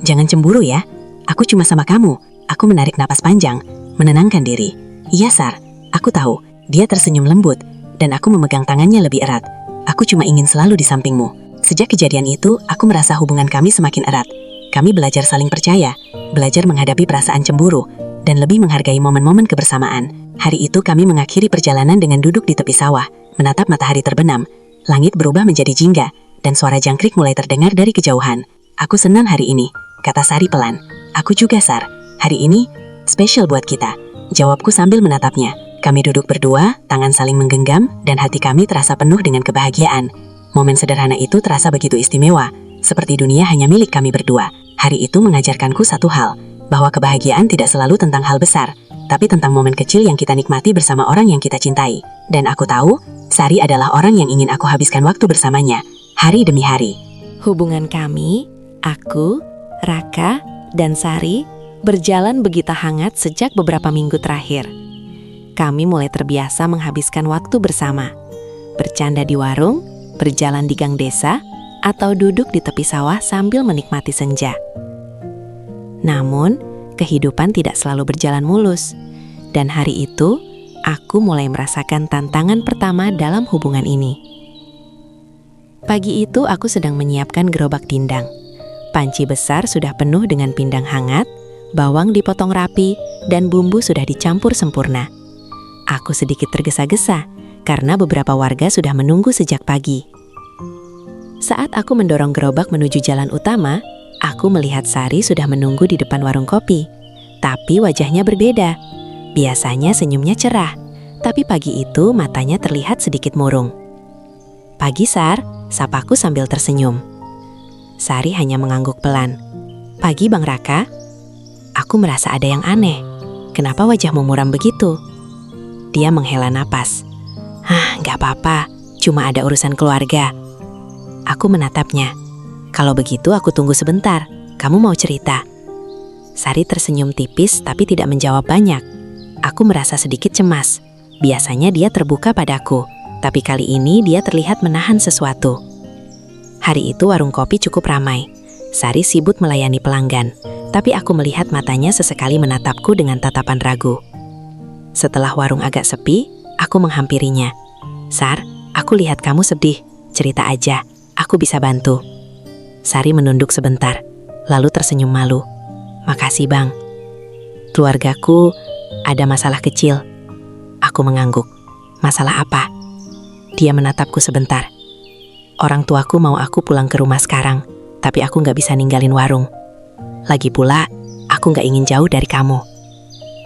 jangan cemburu ya. Aku cuma sama kamu. Aku menarik napas panjang, menenangkan diri. Iya Sar, aku tahu. Dia tersenyum lembut, dan aku memegang tangannya lebih erat. Aku cuma ingin selalu di sampingmu. Sejak kejadian itu, aku merasa hubungan kami semakin erat. Kami belajar saling percaya, belajar menghadapi perasaan cemburu, dan lebih menghargai momen-momen kebersamaan. Hari itu kami mengakhiri perjalanan dengan duduk di tepi sawah, menatap matahari terbenam. Langit berubah menjadi jingga, dan suara jangkrik mulai terdengar dari kejauhan. Aku senang hari ini, kata Sari pelan. Aku juga Sar, hari ini spesial buat kita, jawabku sambil menatapnya. Kami duduk berdua, tangan saling menggenggam, dan hati kami terasa penuh dengan kebahagiaan. Momen sederhana itu terasa begitu istimewa, seperti dunia hanya milik kami berdua. Hari itu mengajarkanku satu hal, bahwa kebahagiaan tidak selalu tentang hal besar, tapi tentang momen kecil yang kita nikmati bersama orang yang kita cintai. Dan aku tahu, Sari adalah orang yang ingin aku habiskan waktu bersamanya, hari demi hari. Hubungan kami, aku, Raka, dan Sari berjalan begitu hangat sejak beberapa minggu terakhir. Kami mulai terbiasa menghabiskan waktu bersama, bercanda di warung, berjalan di gang desa, atau duduk di tepi sawah sambil menikmati senja. Namun, kehidupan tidak selalu berjalan mulus, dan hari itu, aku mulai merasakan tantangan pertama dalam hubungan ini. Pagi itu aku sedang menyiapkan gerobak pindang. Panci besar sudah penuh dengan pindang hangat, bawang dipotong rapi, dan bumbu sudah dicampur sempurna. Aku sedikit tergesa-gesa karena beberapa warga sudah menunggu sejak pagi. Saat aku mendorong gerobak menuju jalan utama, aku melihat Sari sudah menunggu di depan warung kopi. Tapi wajahnya berbeda. Biasanya senyumnya cerah, tapi pagi itu matanya terlihat sedikit murung. Pagi Sar, sapaku sambil tersenyum. Sari hanya mengangguk pelan. Pagi Bang Raka. Aku merasa ada yang aneh. Kenapa wajahmu muram begitu? Dia menghela napas. Gak apa-apa, cuma ada urusan keluarga. Aku menatapnya. Kalau begitu aku tunggu sebentar, kamu mau cerita? Sari tersenyum tipis tapi tidak menjawab banyak. Aku merasa sedikit cemas. Biasanya dia terbuka padaku, tapi kali ini dia terlihat menahan sesuatu. Hari itu warung kopi cukup ramai. Sari sibuk melayani pelanggan, tapi aku melihat matanya sesekali menatapku dengan tatapan ragu. Setelah warung agak sepi, aku menghampirinya. Sar, aku lihat kamu sedih. Cerita aja, aku bisa bantu. Sari menunduk sebentar, lalu tersenyum malu. Makasih bang. Keluargaku ada masalah kecil. Aku mengangguk. Masalah apa? Dia menatapku sebentar. Orang tuaku mau aku pulang ke rumah sekarang, tapi aku gak bisa ninggalin warung. Lagi pula, aku gak ingin jauh dari kamu.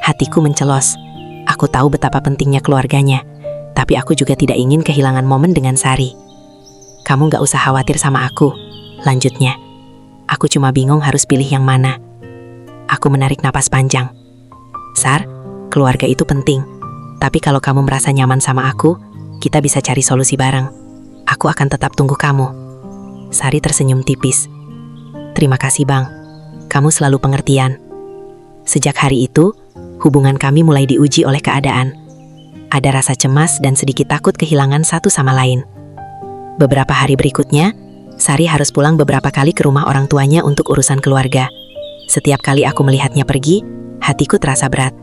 Hatiku mencelos. Aku tahu betapa pentingnya keluarganya, tapi aku juga tidak ingin kehilangan momen dengan Sari. Kamu gak usah khawatir sama aku, lanjutnya. Aku cuma bingung harus pilih yang mana. Aku menarik napas panjang. Sar, keluarga itu penting, tapi kalau kamu merasa nyaman sama aku, kita bisa cari solusi bareng. Aku akan tetap tunggu kamu. Sari tersenyum tipis. Terima kasih Bang, kamu selalu pengertian. Sejak hari itu, hubungan kami mulai diuji oleh keadaan. Ada rasa cemas dan sedikit takut kehilangan satu sama lain. Beberapa hari berikutnya, Sari harus pulang beberapa kali ke rumah orang tuanya untuk urusan keluarga. Setiap kali aku melihatnya pergi, hatiku terasa berat.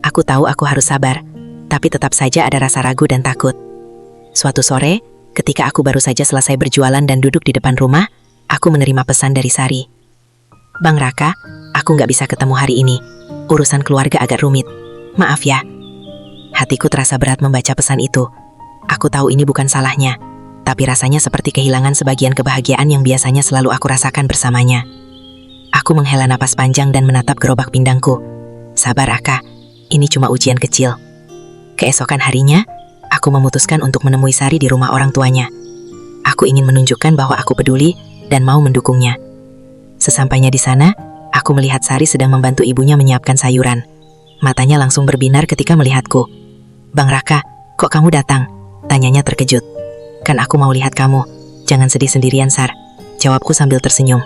Aku tahu aku harus sabar, tapi tetap saja ada rasa ragu dan takut. Suatu sore, ketika aku baru saja selesai berjualan dan duduk di depan rumah, aku menerima pesan dari Sari. Bang Raka, aku nggak bisa ketemu hari ini. Urusan keluarga agak rumit. Maaf ya. Hatiku terasa berat membaca pesan itu. Aku tahu ini bukan salahnya, tapi rasanya seperti kehilangan sebagian kebahagiaan yang biasanya selalu aku rasakan bersamanya. Aku menghela napas panjang dan menatap gerobak pindangku. Sabar Raka, ini cuma ujian kecil. Keesokan harinya, aku memutuskan untuk menemui Sari di rumah orang tuanya. Aku ingin menunjukkan bahwa aku peduli dan mau mendukungnya. Sesampainya di sana, aku melihat Sari sedang membantu ibunya menyiapkan sayuran. Matanya langsung berbinar ketika melihatku. Bang Raka, kok kamu datang? Tanyanya terkejut. Kan aku mau lihat kamu. Jangan sedih sendirian, Sar. Jawabku sambil tersenyum.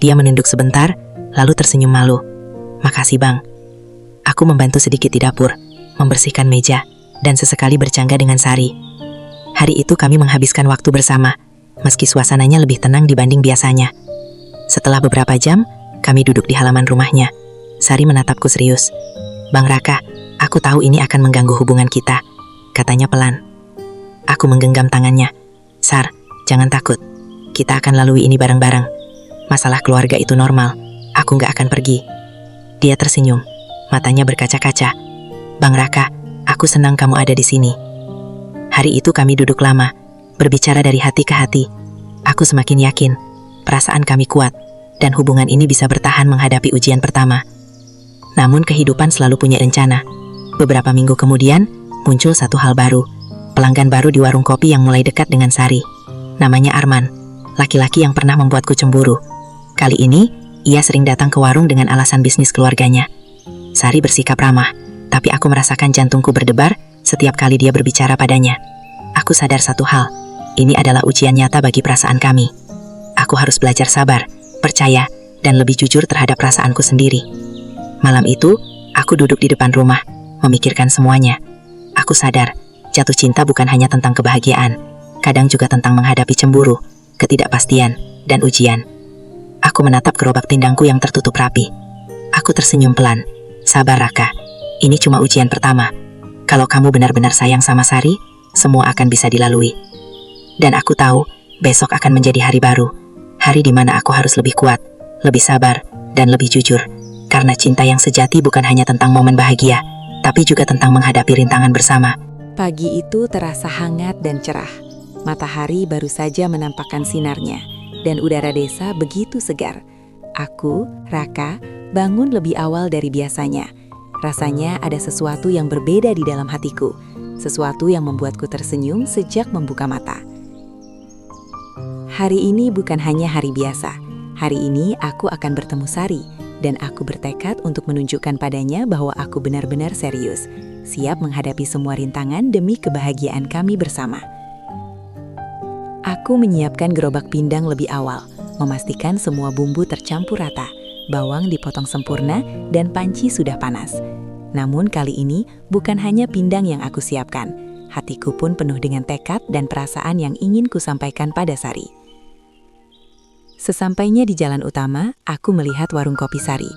Dia menunduk sebentar, lalu tersenyum malu. Makasih Bang. Aku membantu sedikit di dapur, membersihkan meja, dan sesekali bercanda dengan Sari. Hari itu kami menghabiskan waktu bersama, meski suasananya lebih tenang dibanding biasanya. Setelah beberapa jam, kami duduk di halaman rumahnya. Sari menatapku serius. Bang Raka, aku tahu ini akan mengganggu hubungan kita, katanya pelan. Aku menggenggam tangannya. Sar, jangan takut. Kita akan lalui ini bareng-bareng. Masalah keluarga itu normal. Aku nggak akan pergi. Dia tersenyum, matanya berkaca-kaca. Bang Raka, aku senang kamu ada di sini. Hari itu kami duduk lama, berbicara dari hati ke hati. Aku semakin yakin, perasaan kami kuat, dan hubungan ini bisa bertahan menghadapi ujian pertama. Namun kehidupan selalu punya rencana. Beberapa minggu kemudian, muncul satu hal baru. Pelanggan baru di warung kopi yang mulai dekat dengan Sari. Namanya Arman, laki-laki yang pernah membuatku cemburu. Kali ini, ia sering datang ke warung dengan alasan bisnis keluarganya. Sari bersikap ramah, tapi aku merasakan jantungku berdebar setiap kali dia berbicara padanya. Aku sadar satu hal, ini adalah ujian nyata bagi perasaan kami. Aku harus belajar sabar, percaya, dan lebih jujur terhadap perasaanku sendiri. Malam itu, aku duduk di depan rumah, memikirkan semuanya. Aku sadar, jatuh cinta bukan hanya tentang kebahagiaan, kadang juga tentang menghadapi cemburu, ketidakpastian, dan ujian. Aku menatap gerobak tindangku yang tertutup rapi. Aku tersenyum pelan. Sabar Raka, ini cuma ujian pertama. Kalau kamu benar-benar sayang sama Sari, semua akan bisa dilalui. Dan aku tahu, besok akan menjadi hari baru. Hari di mana aku harus lebih kuat, lebih sabar, dan lebih jujur. Karena cinta yang sejati bukan hanya tentang momen bahagia, tapi juga tentang menghadapi rintangan bersama. Pagi itu terasa hangat dan cerah. Matahari baru saja menampakkan sinarnya, dan udara desa begitu segar. Aku, Raka, bangun lebih awal dari biasanya. Rasanya ada sesuatu yang berbeda di dalam hatiku, sesuatu yang membuatku tersenyum sejak membuka mata. Hari ini bukan hanya hari biasa. Hari ini aku akan bertemu Sari, dan aku bertekad untuk menunjukkan padanya bahwa aku benar-benar serius, siap menghadapi semua rintangan demi kebahagiaan kami bersama. Aku menyiapkan gerobak pindang lebih awal, memastikan semua bumbu tercampur rata, bawang dipotong sempurna, dan panci sudah panas. Namun kali ini bukan hanya pindang yang aku siapkan, hatiku pun penuh dengan tekad dan perasaan yang ingin kusampaikan pada Sari. Sesampainya di jalan utama, aku melihat warung kopi Sari.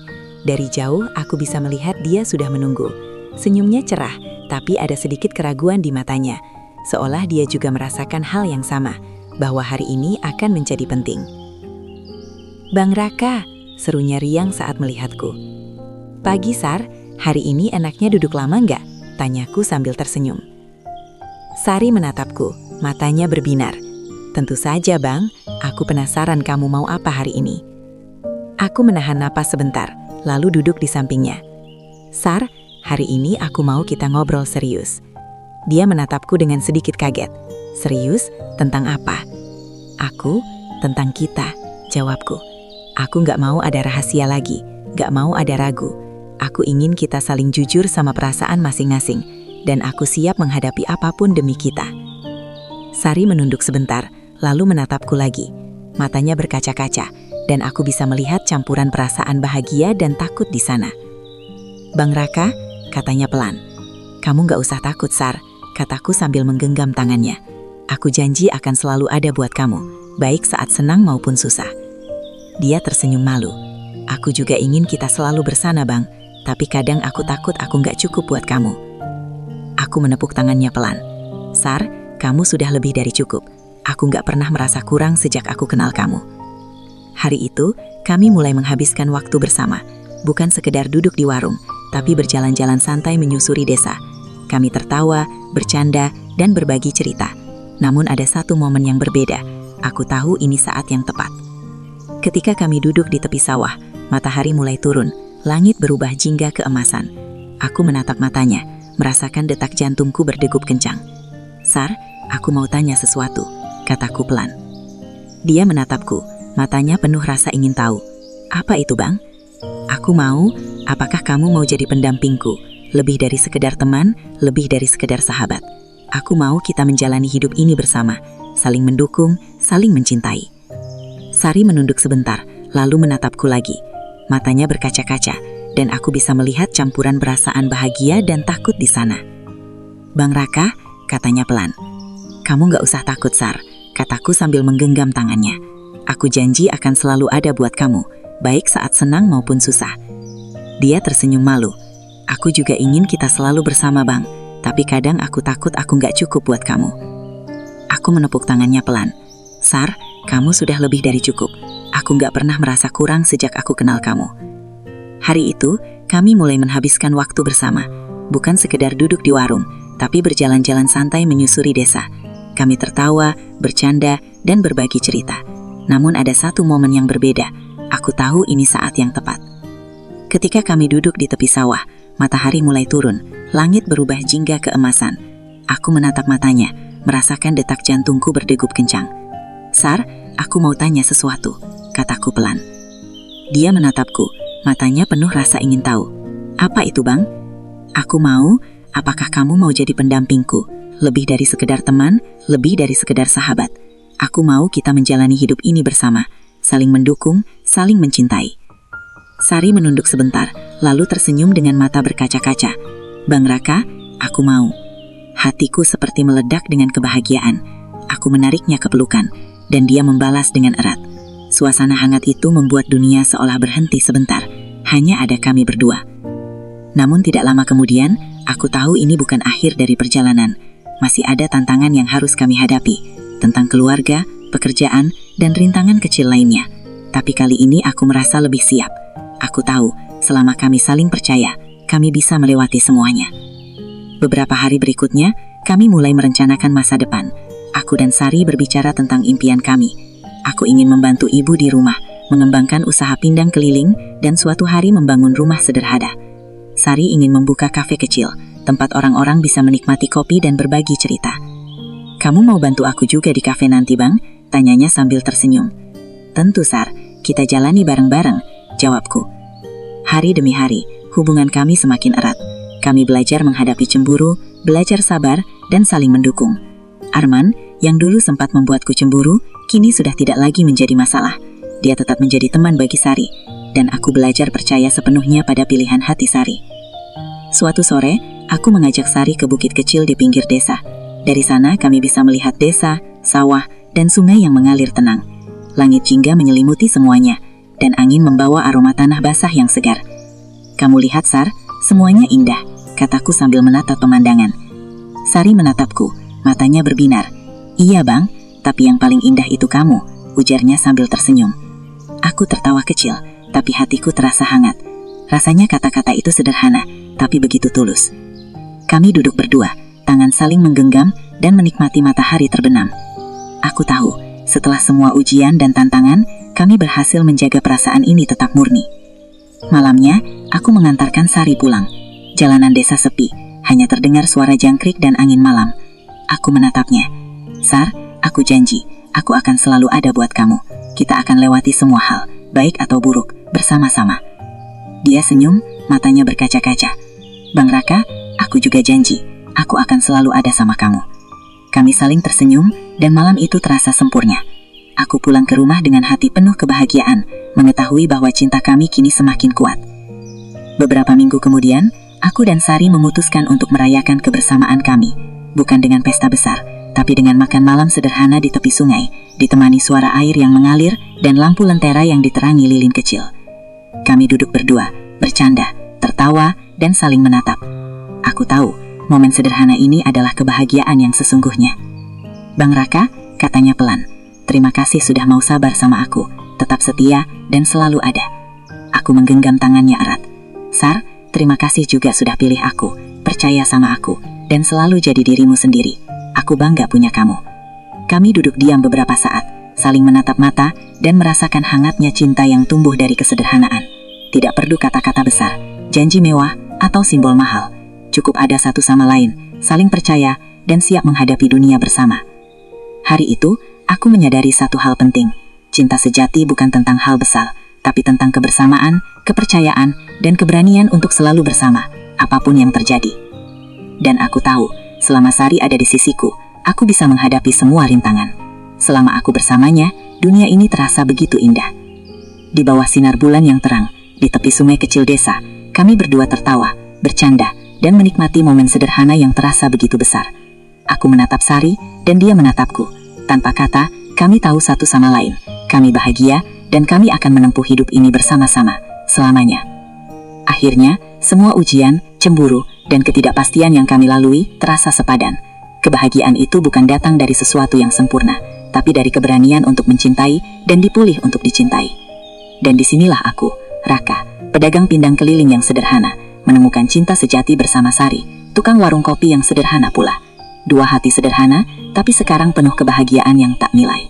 Dari jauh, aku bisa melihat dia sudah menunggu. Senyumnya cerah, tapi ada sedikit keraguan di matanya, seolah dia juga merasakan hal yang sama, bahwa hari ini akan menjadi penting. Bang Raka, serunya riang saat melihatku. Pagi Sar, hari ini enaknya duduk lama nggak? Tanyaku sambil tersenyum. Sari menatapku, matanya berbinar. Tentu saja Bang, aku penasaran kamu mau apa hari ini. Aku menahan napas sebentar, lalu duduk di sampingnya. Sar, hari ini aku mau kita ngobrol serius. Dia menatapku dengan sedikit kaget. Serius? Tentang apa? Aku, tentang kita, jawabku. Aku nggak mau ada rahasia lagi, nggak mau ada ragu. Aku ingin kita saling jujur sama perasaan masing-masing, dan aku siap menghadapi apapun demi kita. Sari menunduk sebentar, lalu menatapku lagi. Matanya berkaca-kaca, dan aku bisa melihat campuran perasaan bahagia dan takut di sana. "Bang Raka," katanya pelan. "Kamu gak usah takut, Sar," kataku sambil menggenggam tangannya. "Aku janji akan selalu ada buat kamu, baik saat senang maupun susah." Dia tersenyum malu. "Aku juga ingin kita selalu bersama, Bang, tapi kadang aku takut aku gak cukup buat kamu." Aku menepuk tangannya pelan. "Sar, kamu sudah lebih dari cukup. Aku gak pernah merasa kurang sejak aku kenal kamu." Hari itu, kami mulai menghabiskan waktu bersama. Bukan sekedar duduk di warung, tapi berjalan-jalan santai menyusuri desa. Kami tertawa, bercanda, dan berbagi cerita. Namun ada satu momen yang berbeda. Aku tahu ini saat yang tepat. Ketika kami duduk di tepi sawah, matahari mulai turun, langit berubah jingga keemasan. Aku menatap matanya, merasakan detak jantungku berdegup kencang. "Sar, aku mau tanya sesuatu," kataku pelan. Dia menatapku, matanya penuh rasa ingin tahu. "Apa itu, Bang?" "Aku mau, apakah kamu mau jadi pendampingku? Lebih dari sekedar teman, lebih dari sekedar sahabat. Aku mau kita menjalani hidup ini bersama, saling mendukung, saling mencintai." Sari menunduk sebentar, lalu menatapku lagi. Matanya berkaca-kaca, dan aku bisa melihat campuran perasaan bahagia dan takut di sana. "Bang Raka," katanya pelan. "Kamu gak usah takut, Sar," kataku sambil menggenggam tangannya. "Aku janji akan selalu ada buat kamu, baik saat senang maupun susah." Dia tersenyum malu. "Aku juga ingin kita selalu bersama, Bang, tapi kadang aku takut aku gak cukup buat kamu." Aku menepuk tangannya pelan. "Sar, kamu sudah lebih dari cukup. Aku gak pernah merasa kurang sejak aku kenal kamu." Hari itu, kami mulai menghabiskan waktu bersama. Bukan sekedar duduk di warung, tapi berjalan-jalan santai menyusuri desa. Kami tertawa, bercanda, dan berbagi cerita. Namun ada satu momen yang berbeda. Aku tahu ini saat yang tepat. Ketika kami duduk di tepi sawah, matahari mulai turun, langit berubah jingga keemasan. Aku menatap matanya, merasakan detak jantungku berdegup kencang. "Sar, aku mau tanya sesuatu," kataku pelan. Dia menatapku, matanya penuh rasa ingin tahu. "Apa itu, Bang?" "Aku mau, apakah kamu mau jadi pendampingku? Lebih dari sekedar teman, lebih dari sekedar sahabat. Aku mau kita menjalani hidup ini bersama, saling mendukung, saling mencintai." Sari menunduk sebentar, lalu tersenyum dengan mata berkaca-kaca. "Bang Raka, aku mau." Hatiku seperti meledak dengan kebahagiaan. Aku menariknya ke pelukan, dan dia membalas dengan erat. Suasana hangat itu membuat dunia seolah berhenti sebentar. Hanya ada kami berdua. Namun tidak lama kemudian, aku tahu ini bukan akhir dari perjalanan. Masih ada tantangan yang harus kami hadapi, tentang keluarga, pekerjaan, dan rintangan kecil lainnya. Tapi kali ini aku merasa lebih siap. Aku tahu, selama kami saling percaya, kami bisa melewati semuanya. Beberapa hari berikutnya, kami mulai merencanakan masa depan. Aku dan Sari berbicara tentang impian kami. Aku ingin membantu ibu di rumah, mengembangkan usaha pindang keliling, dan suatu hari membangun rumah sederhana. Sari ingin membuka kafe kecil, tempat orang-orang bisa menikmati kopi dan berbagi cerita. "Kamu mau bantu aku juga di kafe nanti, Bang?" tanyanya sambil tersenyum. "Tentu, Sar, kita jalani bareng-bareng," jawabku. Hari demi hari, hubungan kami semakin erat. Kami belajar menghadapi cemburu, belajar sabar, dan saling mendukung. Arman, yang dulu sempat membuatku cemburu, kini sudah tidak lagi menjadi masalah. Dia tetap menjadi teman bagi Sari, dan aku belajar percaya sepenuhnya pada pilihan hati Sari. Suatu sore, aku mengajak Sari ke bukit kecil di pinggir desa. Dari sana kami bisa melihat desa, sawah, dan sungai yang mengalir tenang. Langit jingga menyelimuti semuanya, dan angin membawa aroma tanah basah yang segar. "Kamu lihat, Sar, semuanya indah," kataku sambil menatap pemandangan. Sari menatapku, matanya berbinar. "Iya, Bang, tapi yang paling indah itu kamu," ujarnya sambil tersenyum. Aku tertawa kecil, tapi hatiku terasa hangat. Rasanya kata-kata itu sederhana, tapi begitu tulus. Kami duduk berdua, tangan saling menggenggam dan menikmati matahari terbenam. Aku tahu, setelah semua ujian dan tantangan, kami berhasil menjaga perasaan ini tetap murni. Malamnya, aku mengantarkan Sari pulang. Jalanan desa sepi, hanya terdengar suara jangkrik dan angin malam. Aku menatapnya. "Sar, aku janji, aku akan selalu ada buat kamu. Kita akan lewati semua hal, baik atau buruk, bersama-sama." Dia senyum, matanya berkaca-kaca. "Bang Raka, aku juga janji, aku akan selalu ada sama kamu." Kami saling tersenyum, dan malam itu terasa sempurna. Aku pulang ke rumah dengan hati penuh kebahagiaan, mengetahui bahwa cinta kami kini semakin kuat. Beberapa minggu kemudian, aku dan Sari memutuskan untuk merayakan kebersamaan kami, bukan dengan pesta besar, tapi dengan makan malam sederhana di tepi sungai, ditemani suara air yang mengalir dan lampu lentera yang diterangi lilin kecil. Kami duduk berdua, bercanda, tertawa, dan saling menatap. Aku tahu, momen sederhana ini adalah kebahagiaan yang sesungguhnya. "Bang Raka," katanya pelan, "terima kasih sudah mau sabar sama aku, tetap setia, dan selalu ada." Aku menggenggam tangannya erat. "Sar, terima kasih juga sudah pilih aku, percaya sama aku, dan selalu jadi dirimu sendiri. Aku bangga punya kamu." Kami duduk diam beberapa saat, saling menatap mata, dan merasakan hangatnya cinta yang tumbuh dari kesederhanaan. Tidak perlu kata-kata besar, janji mewah, atau simbol mahal. Cukup ada satu sama lain, saling percaya, dan siap menghadapi dunia bersama. Hari itu, aku menyadari satu hal penting. Cinta sejati bukan tentang hal besar, tapi tentang kebersamaan, kepercayaan, dan keberanian untuk selalu bersama, apapun yang terjadi. Dan aku tahu, selama Sari ada di sisiku, aku bisa menghadapi semua rintangan. Selama aku bersamanya, dunia ini terasa begitu indah. Di bawah sinar bulan yang terang, di tepi sungai kecil desa, kami berdua tertawa, bercanda, dan menikmati momen sederhana yang terasa begitu besar. Aku menatap Sari, dan dia menatapku. Tanpa kata, kami tahu satu sama lain. Kami bahagia, dan kami akan menempuh hidup ini bersama-sama, selamanya. Akhirnya, semua ujian, cemburu, dan ketidakpastian yang kami lalui terasa sepadan. Kebahagiaan itu bukan datang dari sesuatu yang sempurna, tapi dari keberanian untuk mencintai dan dipulih untuk dicintai. Dan disinilah aku, Raka, pedagang pindang keliling yang sederhana, menemukan cinta sejati bersama Sari, tukang warung kopi yang sederhana pula. Dua hati sederhana, tapi sekarang penuh kebahagiaan yang tak nilai.